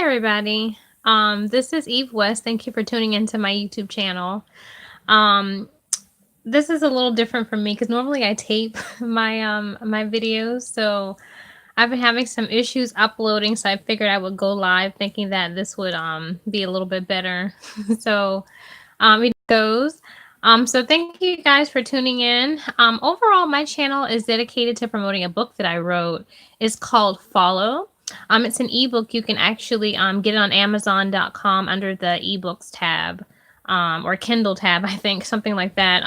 everybody. This is Eve West. Thank you for tuning into my YouTube channel. Um, this is a little different from me because normally I tape my videos, so I've been having some issues uploading, so I figured I would go live thinking that this would be a little bit better. So it goes. So thank you guys for tuning in. Overall, my channel is dedicated to promoting a book that I wrote. It's called Follow. It's an ebook. You can actually get it on Amazon.com under the ebooks tab. Or Kindle tab, I think, something like that.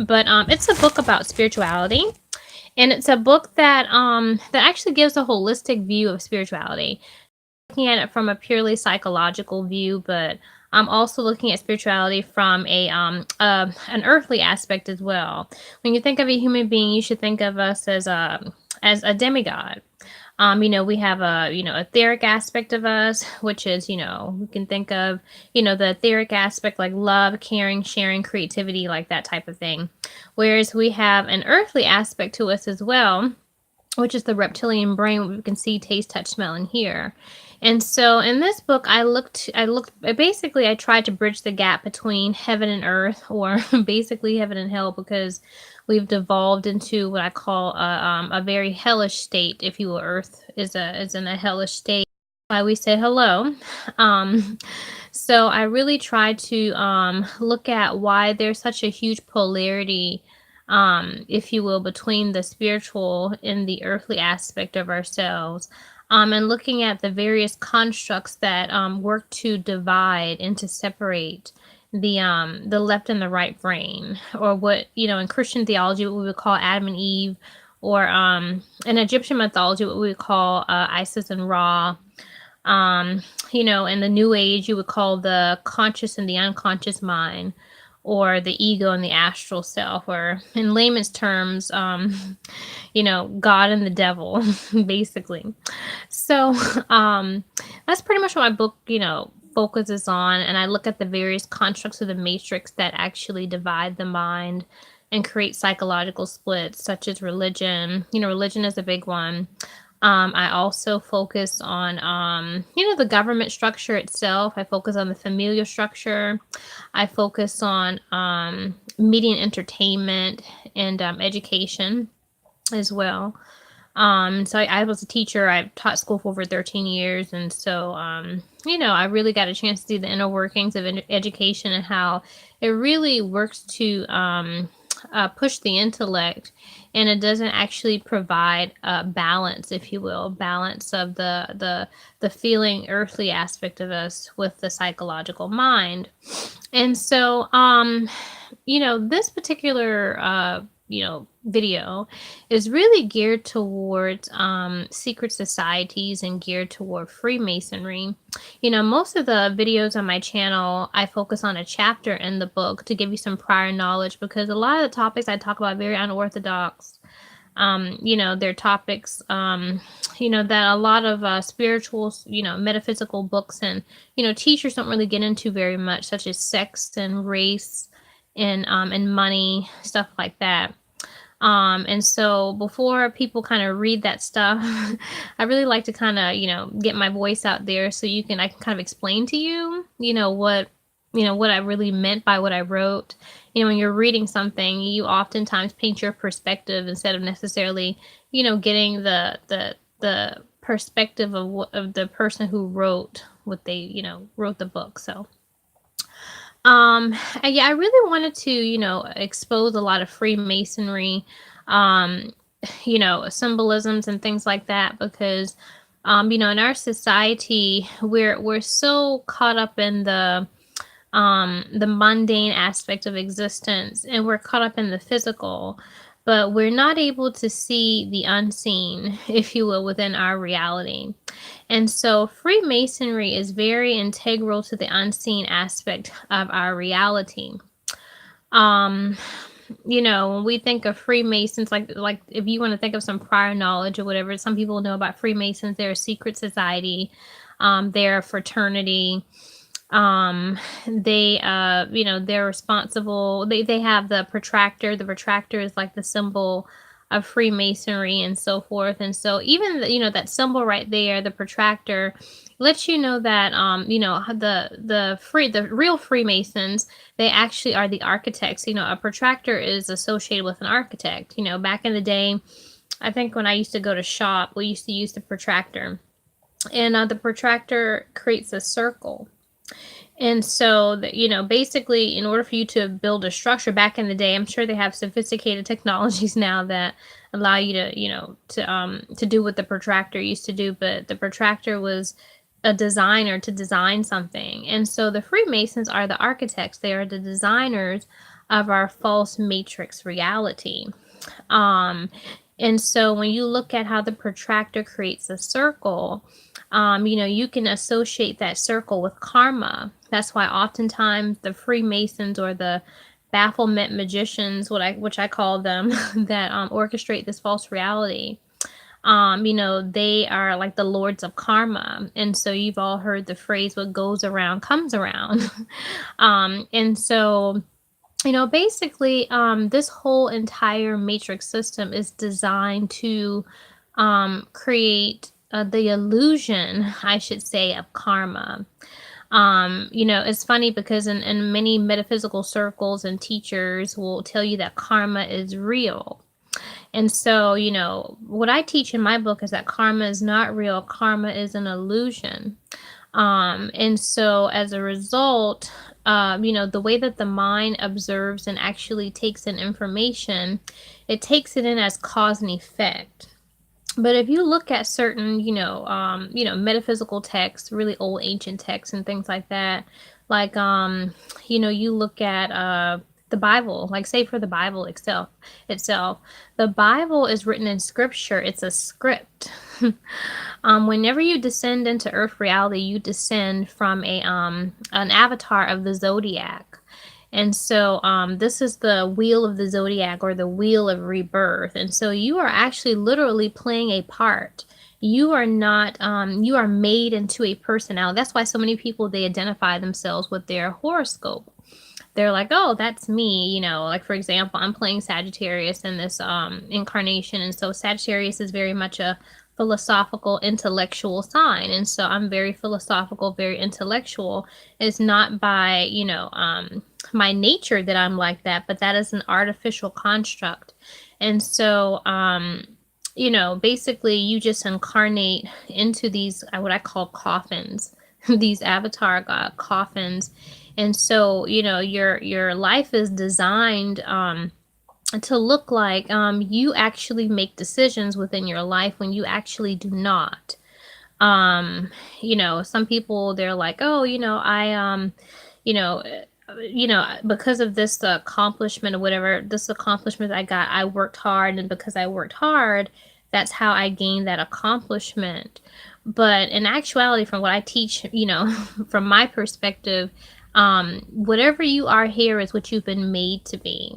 But it's a book about spirituality, and it's a book that actually gives a holistic view of spirituality, looking at it from a purely psychological view, but I'm also looking at spirituality from an earthly aspect as well. When you think of a human being, you should think of us as a demigod. We have a etheric aspect of us, which is, we can think of, the etheric aspect like love, caring, sharing, creativity, like that type of thing. Whereas we have an earthly aspect to us as well, which is the reptilian brain, what we can see, taste, touch, smell, and hear. And so in this book, basically, I tried to bridge the gap between heaven and earth, or basically heaven and hell, because we've devolved into what I call a very hellish state, if you will. Earth is in a hellish state. Why we say hello. So I really tried to look at why there's such a huge polarity, if you will, between the spiritual and the earthly aspect of ourselves, and looking at the various constructs that work to divide and to separate the left and the right brain, or what, in Christian theology, what we would call Adam and Eve, or in Egyptian mythology, what we would call Isis and Ra. In the New Age, you would call the conscious and the unconscious mind, or the ego and the astral self, or in layman's terms, God and the devil, basically. So that's pretty much what my book, focuses on. And I look at the various constructs of the matrix that actually divide the mind and create psychological splits, such as religion. Religion is a big one. I also focus on, the government structure itself. I focus on the familial structure. I focus on media and entertainment, and education as well. So I was a teacher. I've taught school for over 13 years. And so, I really got a chance to see the inner workings of education and how it really works to push the intellect, and it doesn't actually provide balance, if you will, balance of the feeling earthly aspect of us with the psychological mind. And so, this particular video is really geared towards secret societies and geared toward Freemasonry. Most of the videos on my channel, I focus on a chapter in the book to give you some prior knowledge, because a lot of the topics I talk about are very unorthodox. They're topics, that a lot of spiritual, metaphysical books and, teachers don't really get into very much, such as sex and race and money, stuff like that. And so before people kind of read that stuff, I really like to kind of, get my voice out there so I can kind of explain to you, what I really meant by what I wrote. When you're reading something, you oftentimes paint your perspective instead of necessarily, getting the perspective of the person who wrote what they, wrote the book. So I really wanted to, expose a lot of Freemasonry, symbolisms and things like that, because, in our society, we're so caught up in the mundane aspect of existence, and we're caught up in the physical, but we're not able to see the unseen, if you will, within our reality. And so Freemasonry is very integral to the unseen aspect of our reality. When we think of Freemasons, like if you want to think of some prior knowledge or whatever, some people know about Freemasons. They're a secret society. They're a fraternity. They're responsible. They have the protractor. The protractor is like the symbol of Freemasonry and so forth. And so even, that symbol right there, the protractor, lets you know that the real Freemasons, they actually are the architects. A protractor is associated with an architect. Back in the day, I think when I used to go to shop, we used to use the protractor, and the protractor creates a circle. And so that, basically, in order for you to build a structure back in the day, I'm sure they have sophisticated technologies now that allow you to, to do what the protractor used to do. But the protractor was a designer to design something. And so the Freemasons are the architects. They are the designers of our false matrix reality. Um, and so when you look at how the protractor creates a circle, you can associate that circle with karma. That's why oftentimes the Freemasons or the bafflement magicians, which I call them, that orchestrate this false reality, they are like the lords of karma. And so you've all heard the phrase, what goes around comes around. And so basically, this whole entire matrix system is designed to create the illusion, I should say, of karma. It's funny because in many metaphysical circles and teachers will tell you that karma is real. And so, what I teach in my book is that karma is not real. Karma is an illusion. And so as a result, the way that the mind observes and actually takes in information, it takes it in as cause and effect. But if you look at certain, metaphysical texts, really old ancient texts and things like that, like, you look at the Bible, like say for the Bible itself, the Bible is written in scripture. It's a script. Whenever you descend into earth reality, you descend from an avatar of the zodiac. And so this is the wheel of the zodiac, or the wheel of rebirth. And so you are actually literally playing a part. You are not, you are made into a personality. That's why so many people, they identify themselves with their horoscope. They're like, oh, that's me. Like, for example, I'm playing Sagittarius in this incarnation. And so Sagittarius is very much a philosophical, intellectual sign. And so I'm very philosophical, very intellectual. It's not by, my nature that I'm like that, but that is an artificial construct. And so, basically you just incarnate into these, what I call coffins, these avatar coffins. And so, your life is designed to look like you actually make decisions within your life when you actually do not. Some people, they're like, oh, I because of this accomplishment or whatever, this accomplishment I got, I worked hard, and because I worked hard, that's how I gained that accomplishment. But in actuality, from what I teach, from my perspective, whatever you are here is what you've been made to be.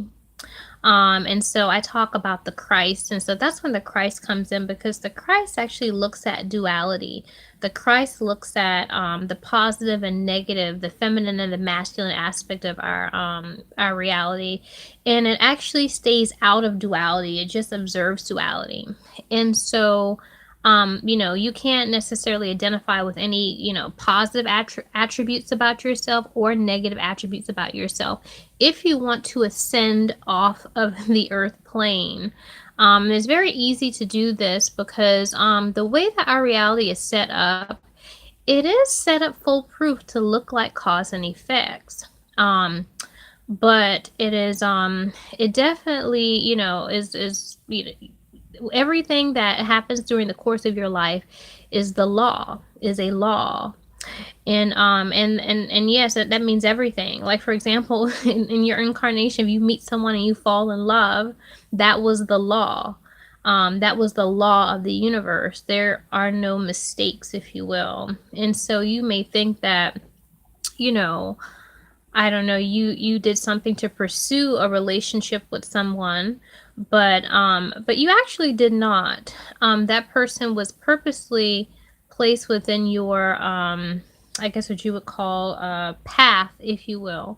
And so I talk about the Christ. And so that's when the Christ comes in, because the Christ actually looks at duality. The Christ looks at the positive and negative, the feminine and the masculine aspect of our reality. And it actually stays out of duality. It just observes duality. And so you can't necessarily identify with any, positive attributes about yourself or negative attributes about yourself if you want to ascend off of the earth plane. It's very easy to do this because the way that our reality is set up, it is set up foolproof to look like cause and effects. But it is, it definitely, is everything that happens during the course of your life is a law. And yes, that means everything. Like, for example, in your incarnation, if you meet someone and you fall in love, that was the law. That was the law of the universe. There are no mistakes, if you will. And so you may think that, I don't know, you did something to pursue a relationship with someone, but you actually did not. That person was purposely placed within your I guess what you would call path, if you will.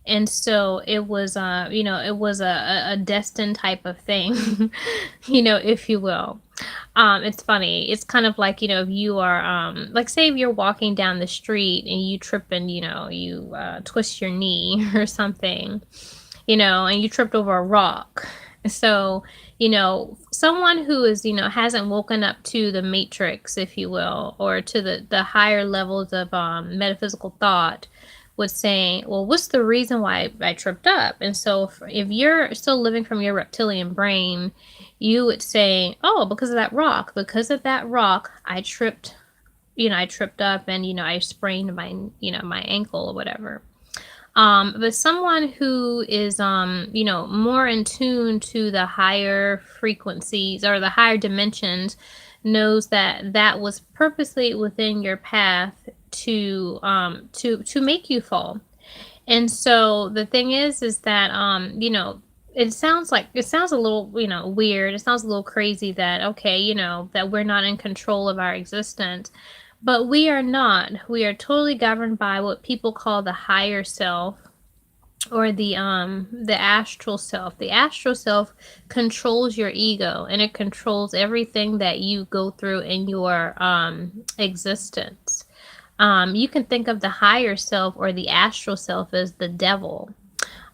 And so it was, it was a destined type of thing, if you will. It's funny. It's kind of like, if you are, like, say if you're walking down the street and you trip and, you twist your knee or something, and you tripped over a rock. So, someone who is, hasn't woken up to the matrix, if you will, or to the higher levels of metaphysical thought would say, well, what's the reason why I tripped up? And so if you're still living from your reptilian brain, you would say, oh, because of that rock. Because of that rock, I tripped, I tripped up and, I sprained my ankle or whatever. But someone who is, more in tune to the higher frequencies or the higher dimensions knows that that was purposely within your path to make you fall. And so the thing is that, it sounds a little, weird. It sounds a little crazy that, okay, that we're not in control of our existence. But we are not. We are totally governed by what people call the higher self, or the astral self. The astral self controls your ego, and it controls everything that you go through in your existence. You can think of the higher self or the astral self as the devil,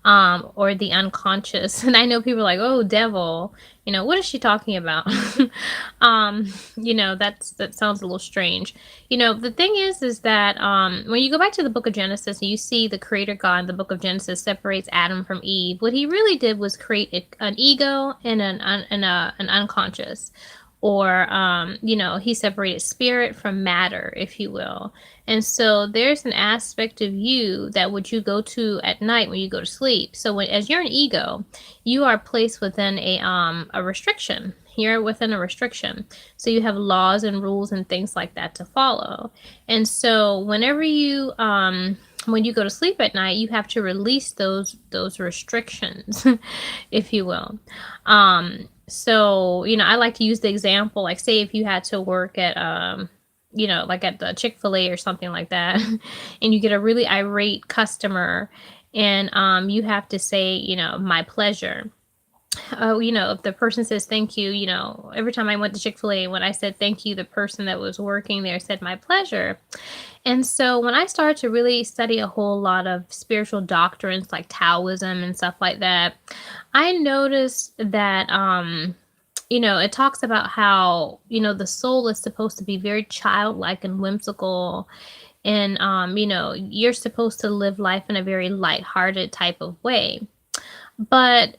or the unconscious. And I know people are like, oh, devil, what is she talking about? That sounds a little strange. The thing is that when you go back to the book of Genesis and you see the creator God in the book of Genesis separates Adam from Eve, what he really did was create an ego and an unconscious. Or, he separated spirit from matter, if you will. And so there's an aspect of you that would you go to at night when you go to sleep. So as you're an ego, you are placed within a restriction. You're within a restriction. So you have laws and rules and things like that to follow. And so whenever you, when you go to sleep at night, you have to release those restrictions, if you will. So, I like to use the example, like, say if you had to work at, like at the Chick-fil-A or something like that, and you get a really irate customer, and you have to say, my pleasure. If the person says thank you, every time I went to Chick-fil-A, when I said thank you, the person that was working there said my pleasure. And so when I started to really study a whole lot of spiritual doctrines like Taoism and stuff like that, I noticed that, it talks about how, the soul is supposed to be very childlike and whimsical. And, you're supposed to live life in a very lighthearted type of way. But,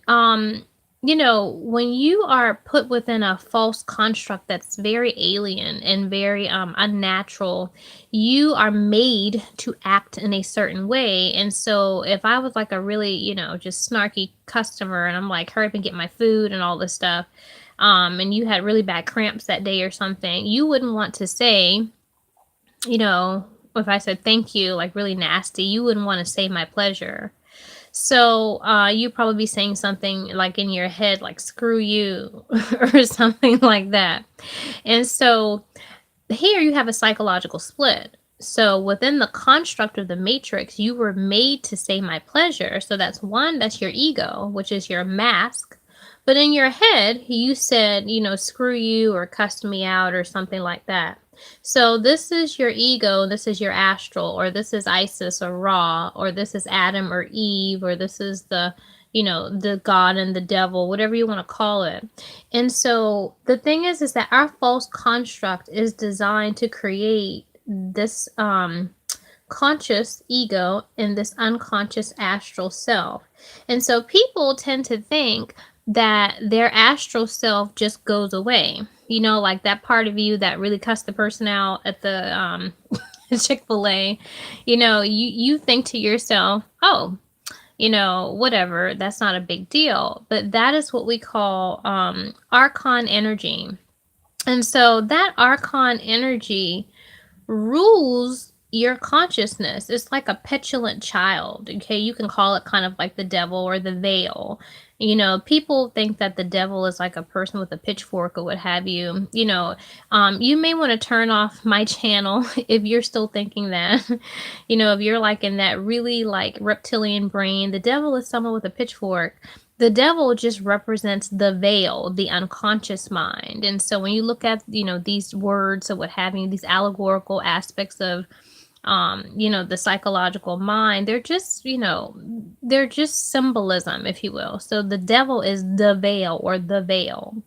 when you are put within a false construct that's very alien and very unnatural, you are made to act in a certain way. And so if I was like a really, just snarky customer and I'm like, hurry up and get my food and all this stuff, and you had really bad cramps that day or something, you wouldn't want to say, if I said thank you, like really nasty, you wouldn't want to say my pleasure. So you probably be saying something like in your head, like screw you or something like that. And so here you have a psychological split. So within the construct of the matrix, you were made to say my pleasure. So that's your ego, which is your mask. But in your head, you said, screw you or cussed me out or something like that. So this is your ego, this is your astral, or this is Isis or Ra, or this is Adam or Eve, or this is the God and the devil, whatever you want to call it. And so the thing is that our false construct is designed to create this conscious ego and this unconscious astral self. And so people tend to think that their astral self just goes away. Like that part of you that really cussed the person out at the Chick-fil-A, you think to yourself, oh, whatever, that's not a big deal. But that is what we call archon energy. And so that archon energy rules your consciousness is like a petulant child. Okay, you can call it kind of like the devil or the veil. People think that the devil is like a person with a pitchfork or what have you. You may want to turn off my channel if you're still thinking that. If you're like in that really like reptilian brain, the devil is someone with a pitchfork. The devil just represents the veil, the unconscious mind. And so when you look at, these words or what have you, these allegorical aspects of the psychological mind, they're just symbolism, if you will. So the devil is the veil or the veil.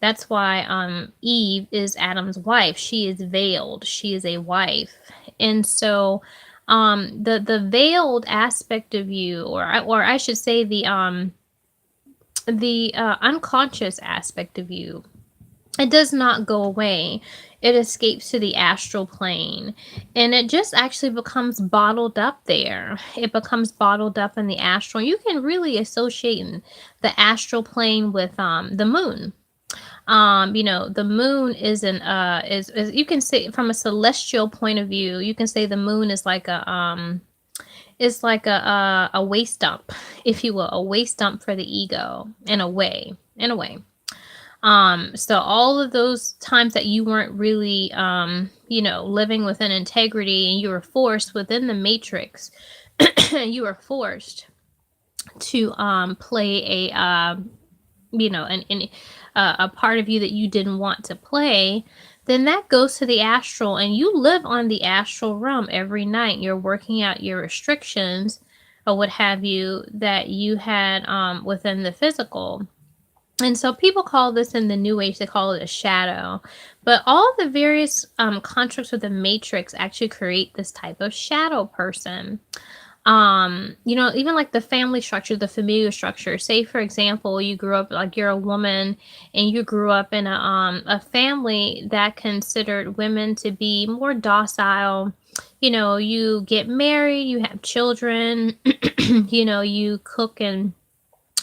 That's why Eve is Adam's wife. She is veiled. She is a wife. And so the veiled aspect of you, or I should say the unconscious aspect of you, it does not go away. It escapes to the astral plane, and it just actually becomes bottled up there. It becomes bottled up in the astral. You can really associate the astral plane with the moon. The moon is is you can say from a celestial point of view, you can say the moon is like a waste dump, if you will, a waste dump for the ego in a way. So all of those times that you weren't really, living within integrity, and you were forced within the matrix, you were forced to play a part of you that you didn't want to play, then that goes to the astral, and you live on the astral realm every night. You're working out your restrictions or what have you that you had within the physical. And so people call this in the New Age, they call it a shadow. But all the various constructs of the matrix actually create this type of shadow person. Even like the family structure, the familial structure. Say, for example, you grew up, like you're a woman and you grew up in a family that considered women to be more docile. You get married, you have children, you cook and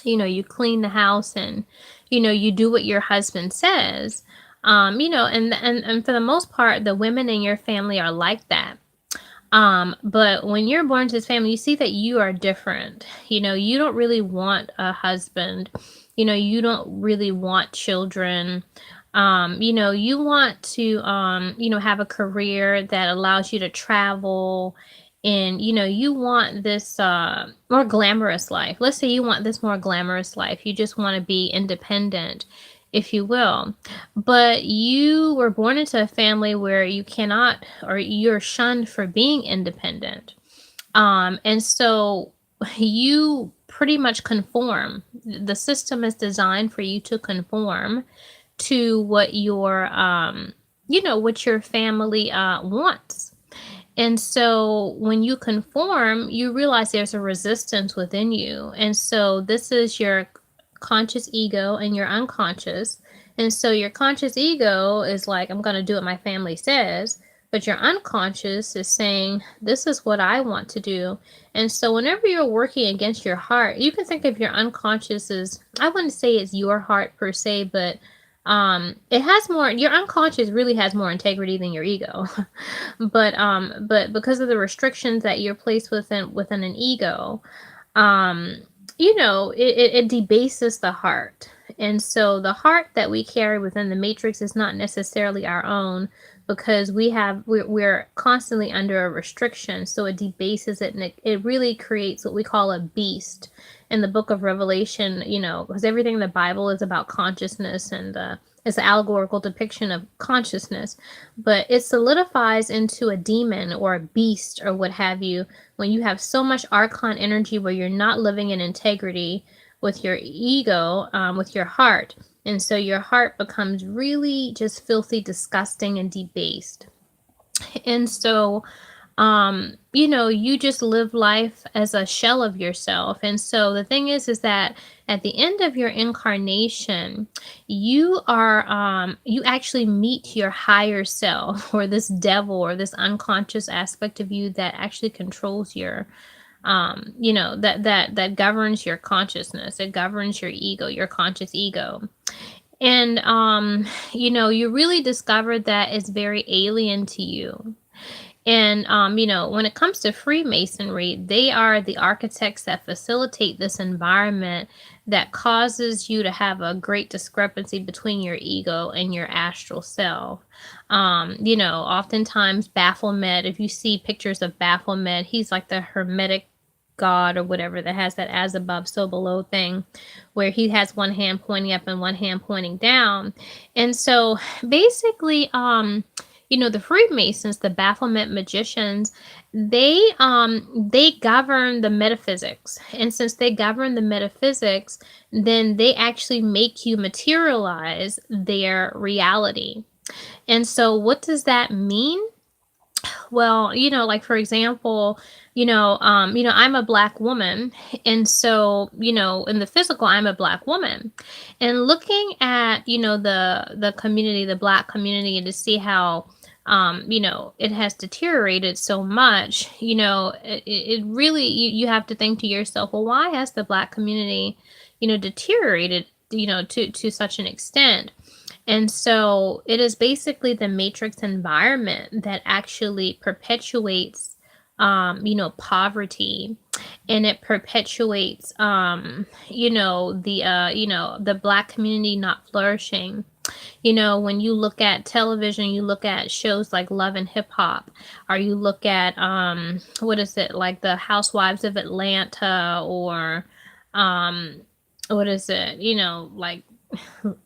you clean the house, and you do what your husband says. And for the most part, the women in your family are like that. But when you're born to this family, you see that you are different. You don't really want a husband. You don't really want children. You want to have a career that allows you to travel, and you want this more glamorous life. Let's say you want this more glamorous life. You just want to be independent, if you will. But you were born into a family where you cannot, or you're shunned for being independent. And so you pretty much conform. The system is designed for you to conform to what what your family wants. And so when you conform, you realize there's a resistance within you. And so this is your conscious ego and your unconscious. And so your conscious ego is like, I'm going to do what my family says. But your unconscious is saying, this is what I want to do. And so whenever you're working against your heart, you can think of your unconscious as, I wouldn't say it's your heart per se, but it has more, your unconscious really has more integrity than your ego. But because of the restrictions that you're placed within an ego, it debases the heart. And so the heart that we carry within the matrix is not necessarily our own, because we're constantly under a restriction. So it debases it, and it really creates what we call a beast. In the book of Revelation, because everything in the Bible is about consciousness, and it's an allegorical depiction of consciousness, but it solidifies into a demon or a beast or what have you when you have so much archon energy where you're not living in integrity with your ego, with your heart. And so your heart becomes really just filthy, disgusting, and debased. And so you just live life as a shell of yourself. And so the thing is that at the end of your incarnation, you actually meet your higher self, or this devil, or this unconscious aspect of you that actually controls your, that governs your consciousness. It governs your ego, your conscious ego. And, you really discover that it's very alien to you. And, when it comes to Freemasonry, they are the architects that facilitate this environment that causes you to have a great discrepancy between your ego and your astral self. Oftentimes Baphomet, if you see pictures of Baphomet, he's like the hermetic god or whatever that has that as above, so below thing, where he has one hand pointing up and one hand pointing down. And so basically, the Freemasons, the Baphomet magicians, they govern the metaphysics. And since they govern the metaphysics, then they actually make you materialize their reality. And so what does that mean? Well, like for example, I'm a Black woman, and so, in the physical, I'm a Black woman. And looking at, the community, the Black community, to see how it has deteriorated so much, it really, you have to think to yourself, well, why has the Black community, deteriorated, to such an extent? And so it is basically the matrix environment that actually perpetuates, poverty, and it perpetuates, the Black community not flourishing. When you look at television, you look at shows like Love and Hip Hop, or you look at, what is it, like the Housewives of Atlanta, or, what is it, like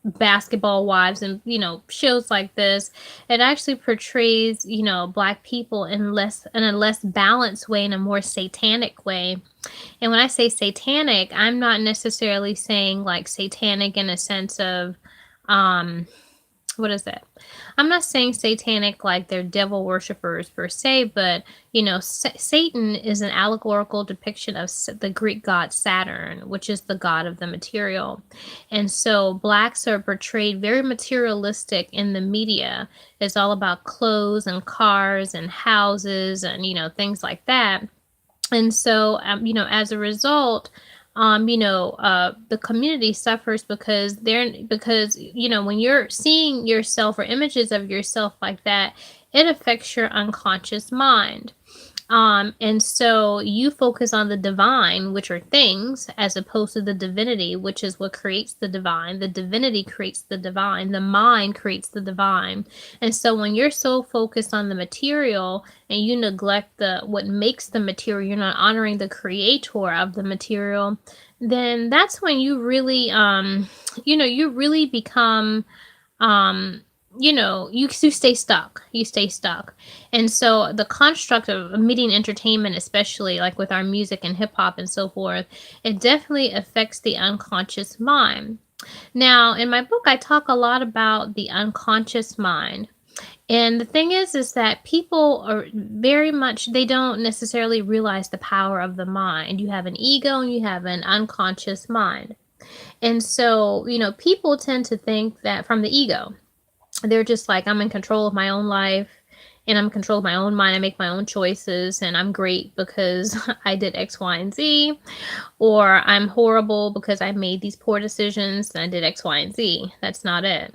Basketball Wives, and shows like this. It actually portrays Black people in a less balanced way, in a more satanic way. And when I say satanic, I'm not necessarily saying like satanic in a sense of what is it? I'm not saying satanic like they're devil worshippers per se, but Satan is an allegorical depiction of the Greek god Saturn, which is the god of the material. And so Blacks are portrayed very materialistic in the media. It's all about clothes and cars and houses and things like that. And so as a result, the community suffers because when you're seeing yourself or images of yourself like that, it affects your unconscious mind. And so you focus on the divine, which are things, as opposed to the divinity, which is what creates the divine. The divinity creates the divine. The mind creates the divine. And so when you're so focused on the material and you neglect what makes the material, you're not honoring the creator of the material, then that's when you really, you really become, you stay stuck. You stay stuck. And so the construct of media entertainment, especially like with our music and hip hop and so forth, it definitely affects the unconscious mind. Now, in my book, I talk a lot about the unconscious mind. And the thing is that people are very much, they don't necessarily realize the power of the mind. You have an ego and you have an unconscious mind. And so, people tend to think that from the ego, they're just like, I'm in control of my own life and I'm in control of my own mind. I make my own choices and I'm great because I did X, Y, and Z. Or I'm horrible because I made these poor decisions and I did X, Y, and Z. That's not it.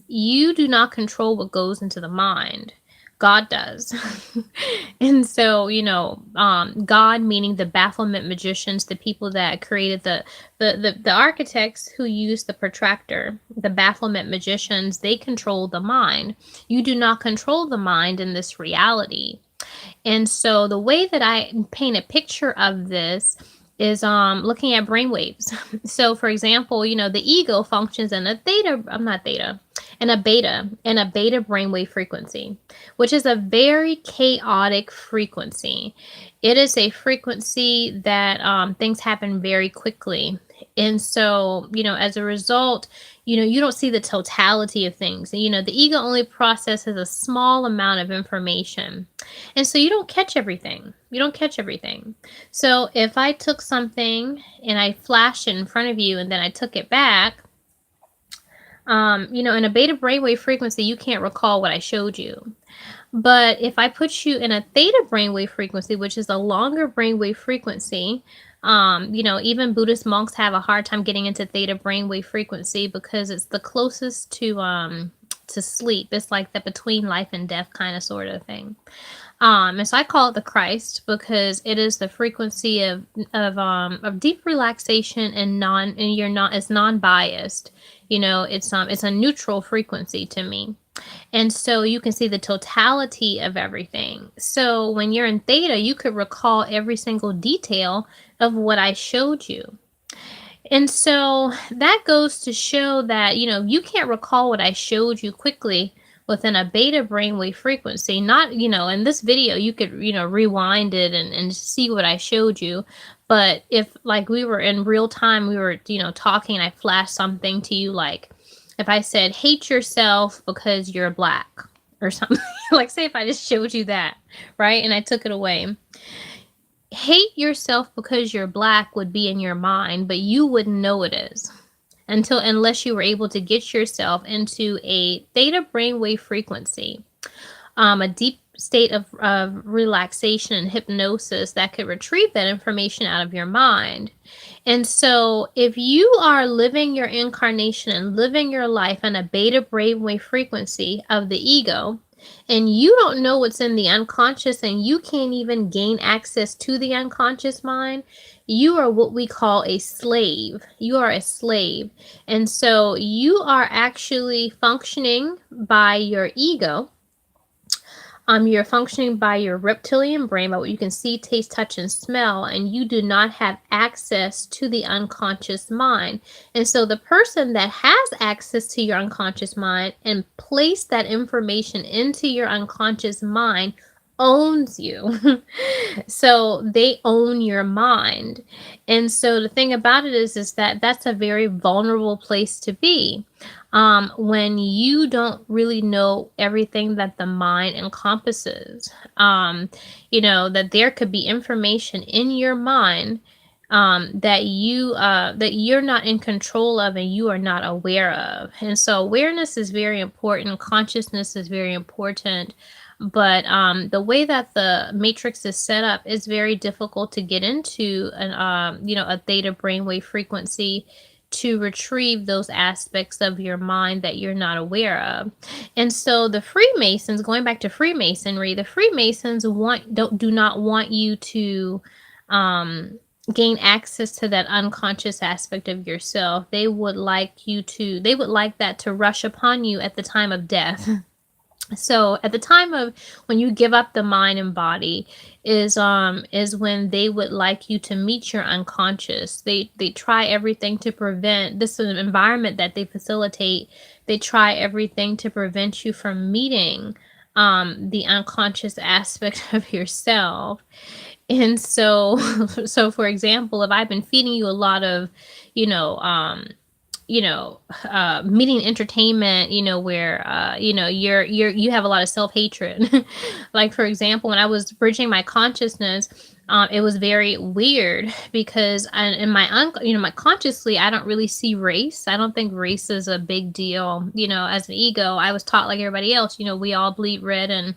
You do not control what goes into the mind. God does. And so, God, meaning the Baphomet magicians, the people that created the architects who used the protractor, the Baphomet magicians, they control the mind. You do not control the mind in this reality. And so the way that I paint a picture of this is looking at brainwaves. So for example, the ego functions in a beta brainwave frequency, which is a very chaotic frequency. It is a frequency that things happen very quickly. And so, as a result, you don't see the totality of things. The ego only processes a small amount of information. And so you don't catch everything. So if I took something and I flashed it in front of you and then I took it back, in a beta brainwave frequency, you can't recall what I showed you. But if I put you in a theta brainwave frequency, which is a longer brainwave frequency, even Buddhist monks have a hard time getting into theta brainwave frequency because it's the closest to to sleep. It's like the between life and death kind of sort of thing. And so I call it the Christ because it is the frequency of deep relaxation and you're not, it's non-biased. It's a neutral frequency to me. And so you can see the totality of everything. So when you're in theta, you could recall every single detail of what I showed you. And so that goes to show that, you can't recall what I showed you quickly within a beta brainwave frequency. Not, in this video, you could, rewind it and see what I showed you. But if like we were in real time, we were, talking and I flashed something to you, like if I said, hate yourself because you're black or something, like say if I just showed you that, right? And I took it away. Hate yourself because you're black would be in your mind, but you wouldn't know it is unless you were able to get yourself into a theta brainwave frequency, a deep state of relaxation and hypnosis that could retrieve that information out of your mind. And so if you are living your incarnation and living your life in a beta brainwave frequency of the ego, and you don't know what's in the unconscious and you can't even gain access to the unconscious mind, you are what we call a slave. You are a slave. And so you are actually functioning by your ego. You're functioning by your reptilian brain, by what you can see, taste, touch, and smell, and you do not have access to the unconscious mind. And so the person that has access to your unconscious mind and place that information into your unconscious mind owns you. So they own your mind. And so the thing about it is that that's a very vulnerable place to be. When you don't really know everything that the mind encompasses, that there could be information in your mind that you're not in control of and you are not aware of. And so awareness is very important. Consciousness is very important. But the way that the matrix is set up is very difficult to get into a theta brainwave frequency to retrieve those aspects of your mind that you're not aware of. And so the Freemasons, going back to Freemasonry, the Freemasons do not want you to gain access to that unconscious aspect of yourself. They would like that to rush upon you at the time of death. So at the time of when you give up the mind and body is when they would like you to meet your unconscious. They try everything to prevent this is an environment that they facilitate. They try everything to prevent you from meeting the unconscious aspect of yourself. And so for example, if I've been feeding you a lot of, meeting entertainment, where, you have a lot of self-hatred. Like, for example, when I was bridging my consciousness, it was very weird because my consciously, I don't really see race. I don't think race is a big deal. As an ego, I was taught like everybody else, we all bleed red and,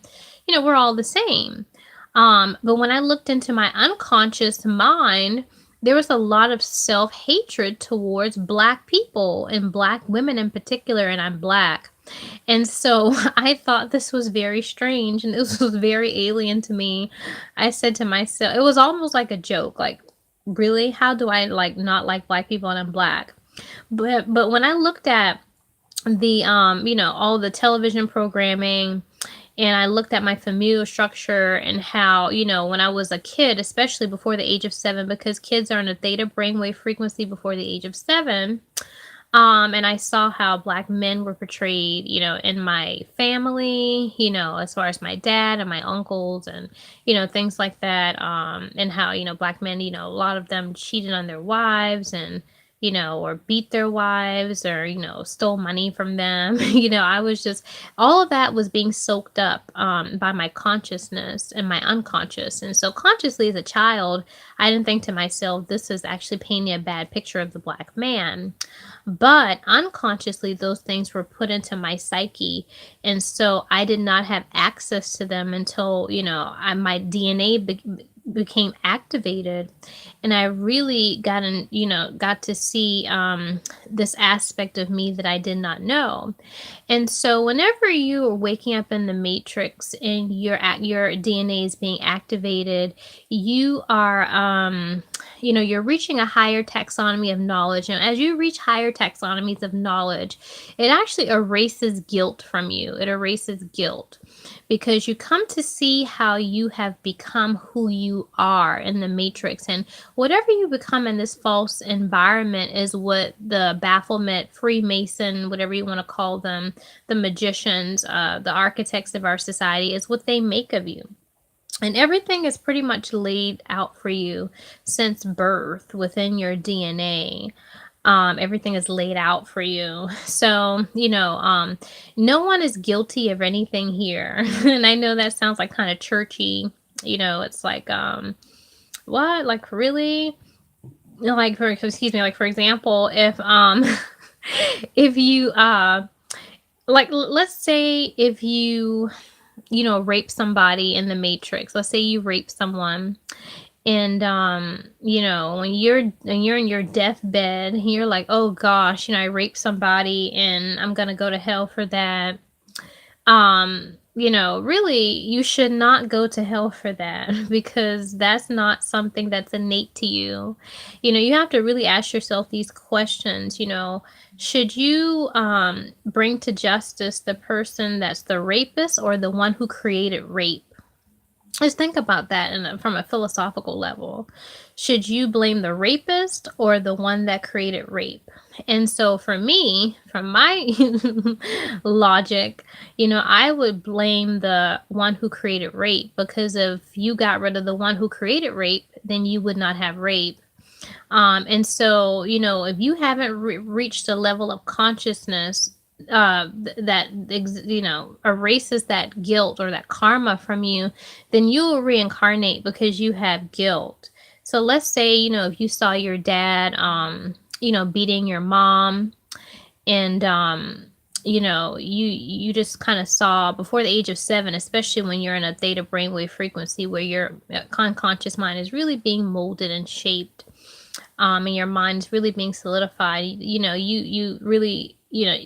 we're all the same. But when I looked into my unconscious mind, there was a lot of self-hatred towards Black people and Black women in particular, and I'm Black. And so I thought this was very strange and this was very alien to me. I said to myself, it was almost like a joke, like, really? How do I not like Black people and I'm Black? But when I looked at the all the television programming, and I looked at my familial structure and how, when I was a kid, especially before the age of 7, because kids are in a theta brainwave frequency before the age of 7. And I saw how Black men were portrayed, in my family, as far as my dad and my uncles and, things like that. And how, Black men, a lot of them cheated on their wives and, or beat their wives or, stole money from them. I was just, all of that was being soaked up by my consciousness and my unconscious. And so consciously as a child, I didn't think to myself, this is actually painting a bad picture of the Black man. But unconsciously, those things were put into my psyche. And so I did not have access to them until, my DNA became activated, and I really got to see this aspect of me that I did not know. And so whenever you are waking up in the matrix and your DNA is being activated, you are you're reaching a higher taxonomy of knowledge. And as you reach higher taxonomies of knowledge, it actually erases guilt from you. It erases guilt because you come to see how you have become who you are in the matrix. And whatever you become in this false environment is what the Baphomet, Freemason, whatever you want to call them, the magicians, the architects of our society, is what they make of you. And everything is pretty much laid out for you since birth within your DNA. Everything is laid out for you. So, no one is guilty of anything here. And I know that sounds like kind of churchy. It's like, what? Like, really? Like, for example, if you, like, let's say if you, rape somebody in the matrix, let's say you rape someone, and when you're in your deathbed, you're like, oh gosh, I raped somebody and I'm gonna go to hell for that. Really, you should not go to hell for that because that's not something that's innate to you. You have to really ask yourself these questions. Should you bring to justice the person that's the rapist or the one who created rape? Just think about that from a philosophical level. Should you blame the rapist or the one that created rape? And so for me, from my logic, I would blame the one who created rape, because if you got rid of the one who created rape, then you would not have rape. And so, if you haven't reached a level of consciousness that erases that guilt or that karma from you, then you will reincarnate because you have guilt. So let's say, if you saw your dad beating your mom, and you just kind of saw before the age of 7, especially when you're in a theta brainwave frequency where your unconscious mind is really being molded and shaped, and your mind is really being solidified. You really,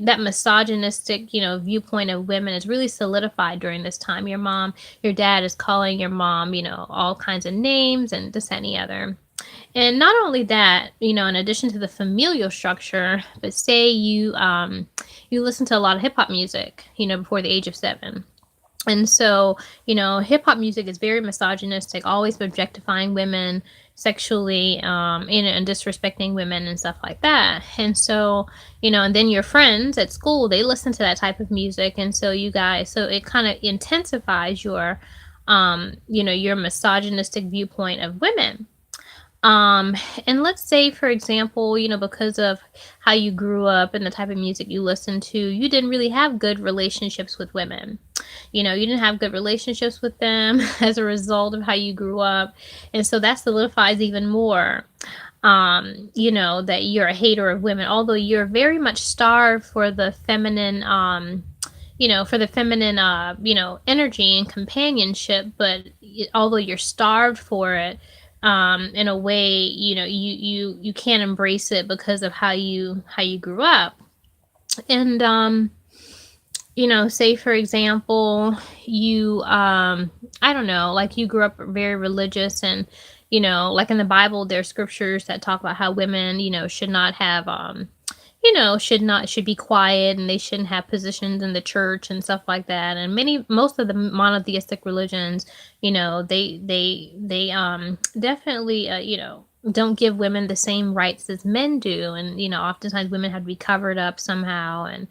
that misogynistic, viewpoint of women is really solidified during this time. Your dad is calling your mom, all kinds of names and this, that, and the other. And not only that, in addition to the familial structure, but say you listen to a lot of hip hop music, before the age of 7. And so, hip hop music is very misogynistic, always objectifying women sexually, and disrespecting women and stuff like that. And so, and then your friends at school, they listen to that type of music. And so so it kind of intensifies your misogynistic viewpoint of women. And let's say, for example, because of how you grew up and the type of music you listened to, you didn't really have good relationships with women. You didn't have good relationships with them as a result of how you grew up. And so that solidifies even more, that you're a hater of women, although you're very much starved for the feminine, energy and companionship. But although you're starved for it, in a way, you can't embrace it because of how you grew up. And say for example, you I don't know, like you grew up very religious, and like in the Bible, there's scriptures that talk about how women should not have should be quiet, and they shouldn't have positions in the church and stuff like that. And most of the monotheistic religions, they definitely don't give women the same rights as men do. And oftentimes women have to be covered up somehow. And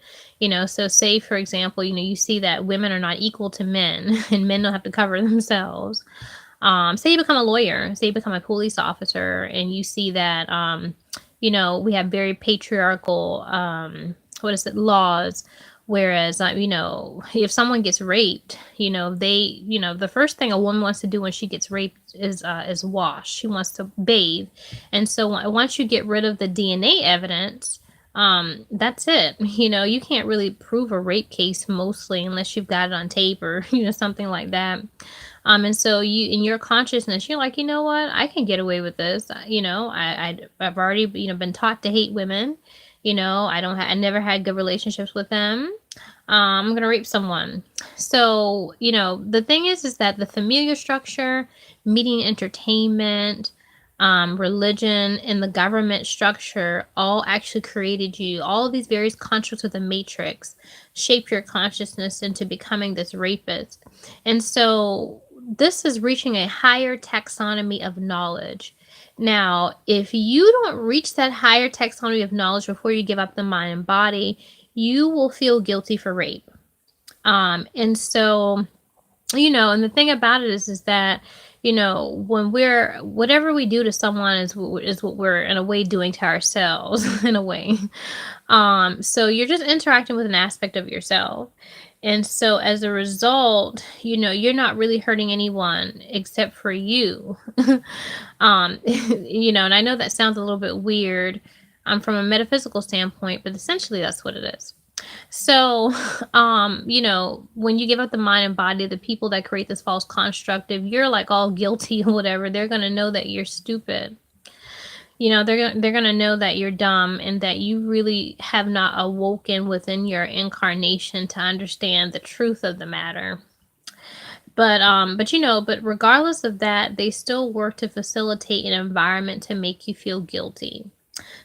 so say for example, you see that women are not equal to men and men don't have to cover themselves. Say you become a lawyer, say you become a police officer, and you see that we have very patriarchal, laws. Whereas, if someone gets raped, the first thing a woman wants to do when she gets raped is wash. She wants to bathe. And so once you get rid of the DNA evidence, that's it. You can't really prove a rape case mostly unless you've got it on tape or, something like that. And so you, in your consciousness, you're like, you know what, I can get away with this. I've already, been taught to hate women. I never had good relationships with them. I'm gonna rape someone. So, the thing is that the familiar structure, media entertainment, religion, and the government structure all actually created you. All of these various constructs of the matrix shape your consciousness into becoming this rapist. And so this is reaching a higher taxonomy of knowledge. Now, if you don't reach that higher taxonomy of knowledge before you give up the mind and body, you will feel guilty for rape. And so, and the thing about it is that, when whatever we do to someone is what we're in a way doing to ourselves in a way. So you're just interacting with an aspect of yourself. And so as a result, you're not really hurting anyone except for you. And I know that sounds a little bit weird, from a metaphysical standpoint, but essentially that's what it is. So, when you give up the mind and body, the people that create this false construct, if you're like all guilty or whatever, they're going to know that you're stupid. They're going to know that you're dumb and that you really have not awoken within your incarnation to understand the truth of the matter. But regardless of that, they still work to facilitate an environment to make you feel guilty.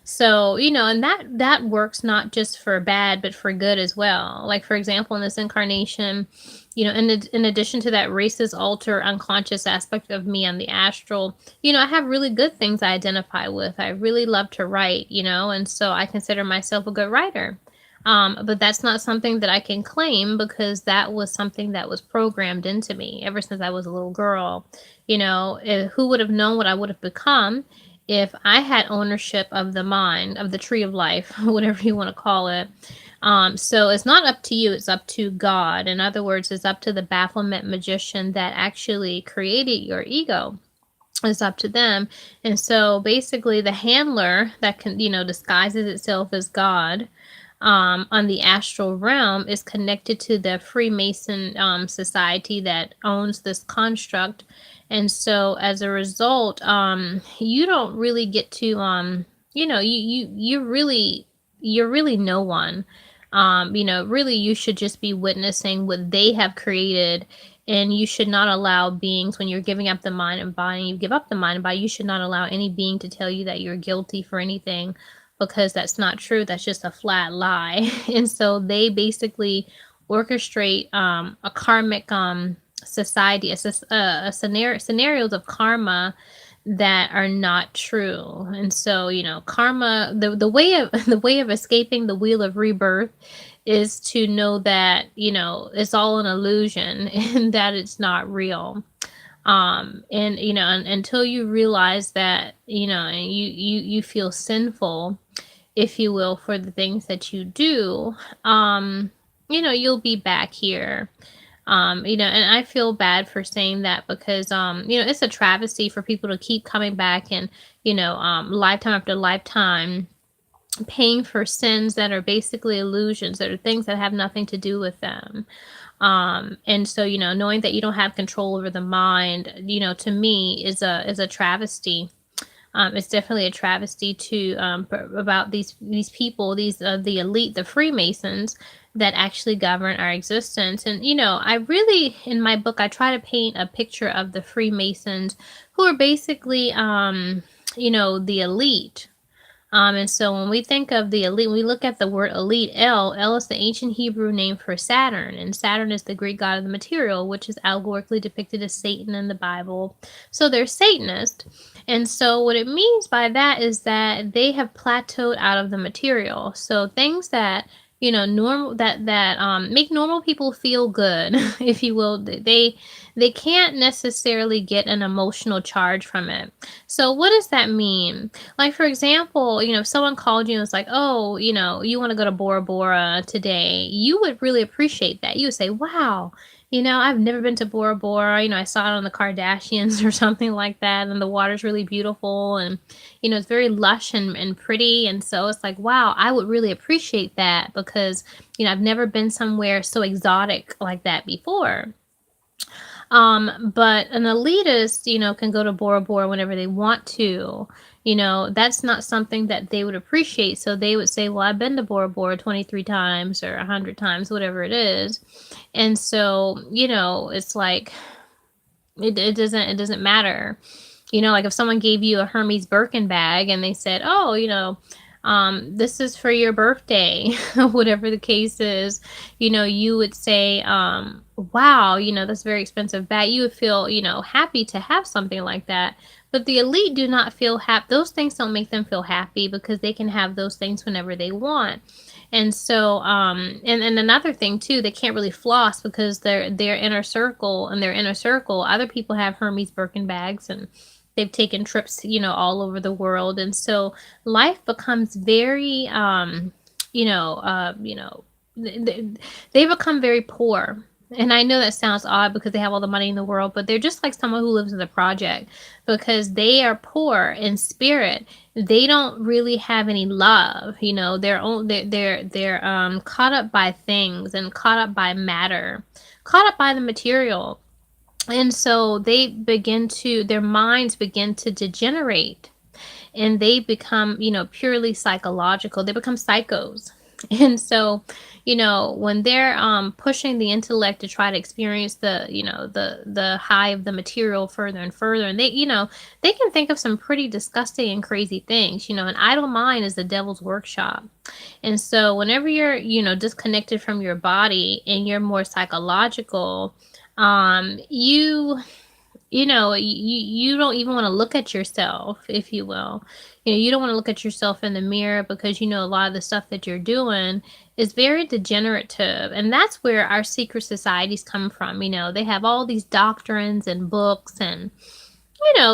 So, and that works not just for bad, but for good as well. Like, for example, in this incarnation, in addition to that racist, alter, unconscious aspect of me on the astral, I have really good things I identify with. I really love to write, and so I consider myself a good writer. But that's not something that I can claim because that was something that was programmed into me ever since I was a little girl. Who would have known what I would have become if I had ownership of the mind, of the tree of life, whatever you want to call it. So it's not up to you, it's up to God. In other words, it's up to the bafflement magician that actually created your ego. It's up to them. And so basically the handler that can, disguises itself as God, on the astral realm is connected to the Freemason society that owns this construct. And so as a result, you don't really get to, you're really no one. Really you should just be witnessing what they have created. And you should not allow beings, when you're giving up the mind and body, you give up the mind and body, you should not allow any being to tell you that you're guilty for anything, because that's not true. That's just a flat lie. And so they basically orchestrate a karmic society, scenarios of karma that are not true. And so, karma, the way of escaping the wheel of rebirth is to know that, it's all an illusion and that it's not real. And until you realize that, and you feel sinful, if you will, for the things that you do, you'll be back here. And I feel bad for saying that because, it's a travesty for people to keep coming back and, lifetime after lifetime, paying for sins that are basically illusions, that are things that have nothing to do with them. And so, knowing that you don't have control over the mind, to me is a travesty. It's definitely a travesty to about these people, the elite, the Freemasons that actually govern our existence. And I really, in my book, I try to paint a picture of the Freemasons, who are basically the elite. And so when we think of the elite, we look at the word elite, El is the ancient Hebrew name for Saturn, and Saturn is the Greek god of the material, which is allegorically depicted as Satan in the Bible. So they're Satanist. And so what it means by that is that they have plateaued out of the material. So things that normal that make normal people feel good, if you will, they can't necessarily get an emotional charge from it. So what does that mean? Like, for example, if someone called you and was like, oh, you want to go to Bora Bora today, you would really appreciate that. You would say, wow, I've never been to Bora Bora. I saw it on the Kardashians or something like that, and the water's really beautiful, and it's very lush and pretty. And so it's like, wow, I would really appreciate that because I've never been somewhere so exotic like that before. But an elitist, can go to Bora Bora whenever they want to. That's not something that they would appreciate. So they would say, well, I've been to Bora Bora 23 times or 100 times, whatever it is. And so, it's like, it doesn't matter. Like if someone gave you a Hermes Birkin bag and they said, oh, this is for your birthday, whatever the case is, you would say, wow, that's a very expensive bag. You would feel, happy to have something like that. But the elite do not feel happy. Those things don't make them feel happy because they can have those things whenever they want. And so, and another thing too, they can't really floss because their inner circle, other people have Hermes Birkin bags and they've taken trips, all over the world. And so life becomes very, they become very poor. And I know that sounds odd because they have all the money in the world, but they're just like someone who lives in the project because they are poor in spirit. They don't really have any love, they're caught up by things and caught up by matter, caught up by the material. And so their minds begin to degenerate and they become, purely psychological. They become psychos. And so, when they're pushing the intellect to try to experience the high of the material further and further, and they can think of some pretty disgusting and crazy things. An idle mind is the devil's workshop. And so whenever you're, disconnected from your body and you're more psychological, you don't even want to look at yourself, if you will. You don't want to look at yourself in the mirror because a lot of the stuff that you're doing is very degenerative. And that's where our secret societies come from. They have all these doctrines and books and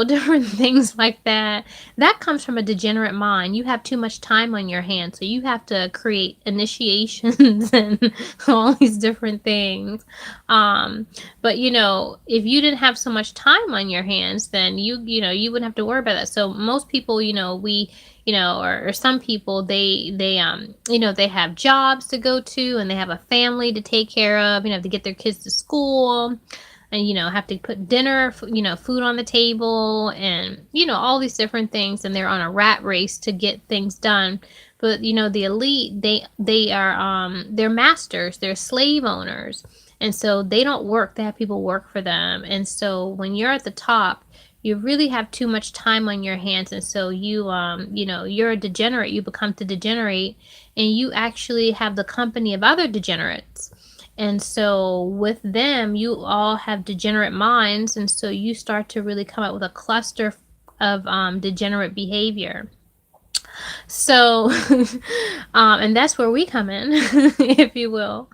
different things like that. That comes from a degenerate mind. You have too much time on your hands, so you have to create initiations and all these different things. But if you didn't have so much time on your hands, then you wouldn't have to worry about that. So most people, or some people, they have jobs to go to and they have a family to take care of, to get their kids to school. And, have to put dinner, food on the table and, all these different things. And they're on a rat race to get things done. But, the elite, they're masters, they're slave owners. And so they don't work. They have people work for them. And so when you're at the top, you really have too much time on your hands. And so you're a degenerate. You become to degenerate and you actually have the company of other degenerates. And so with them, you all have degenerate minds. And so you start to really come up with a cluster of degenerate behavior. So, and that's where we come in, if you will.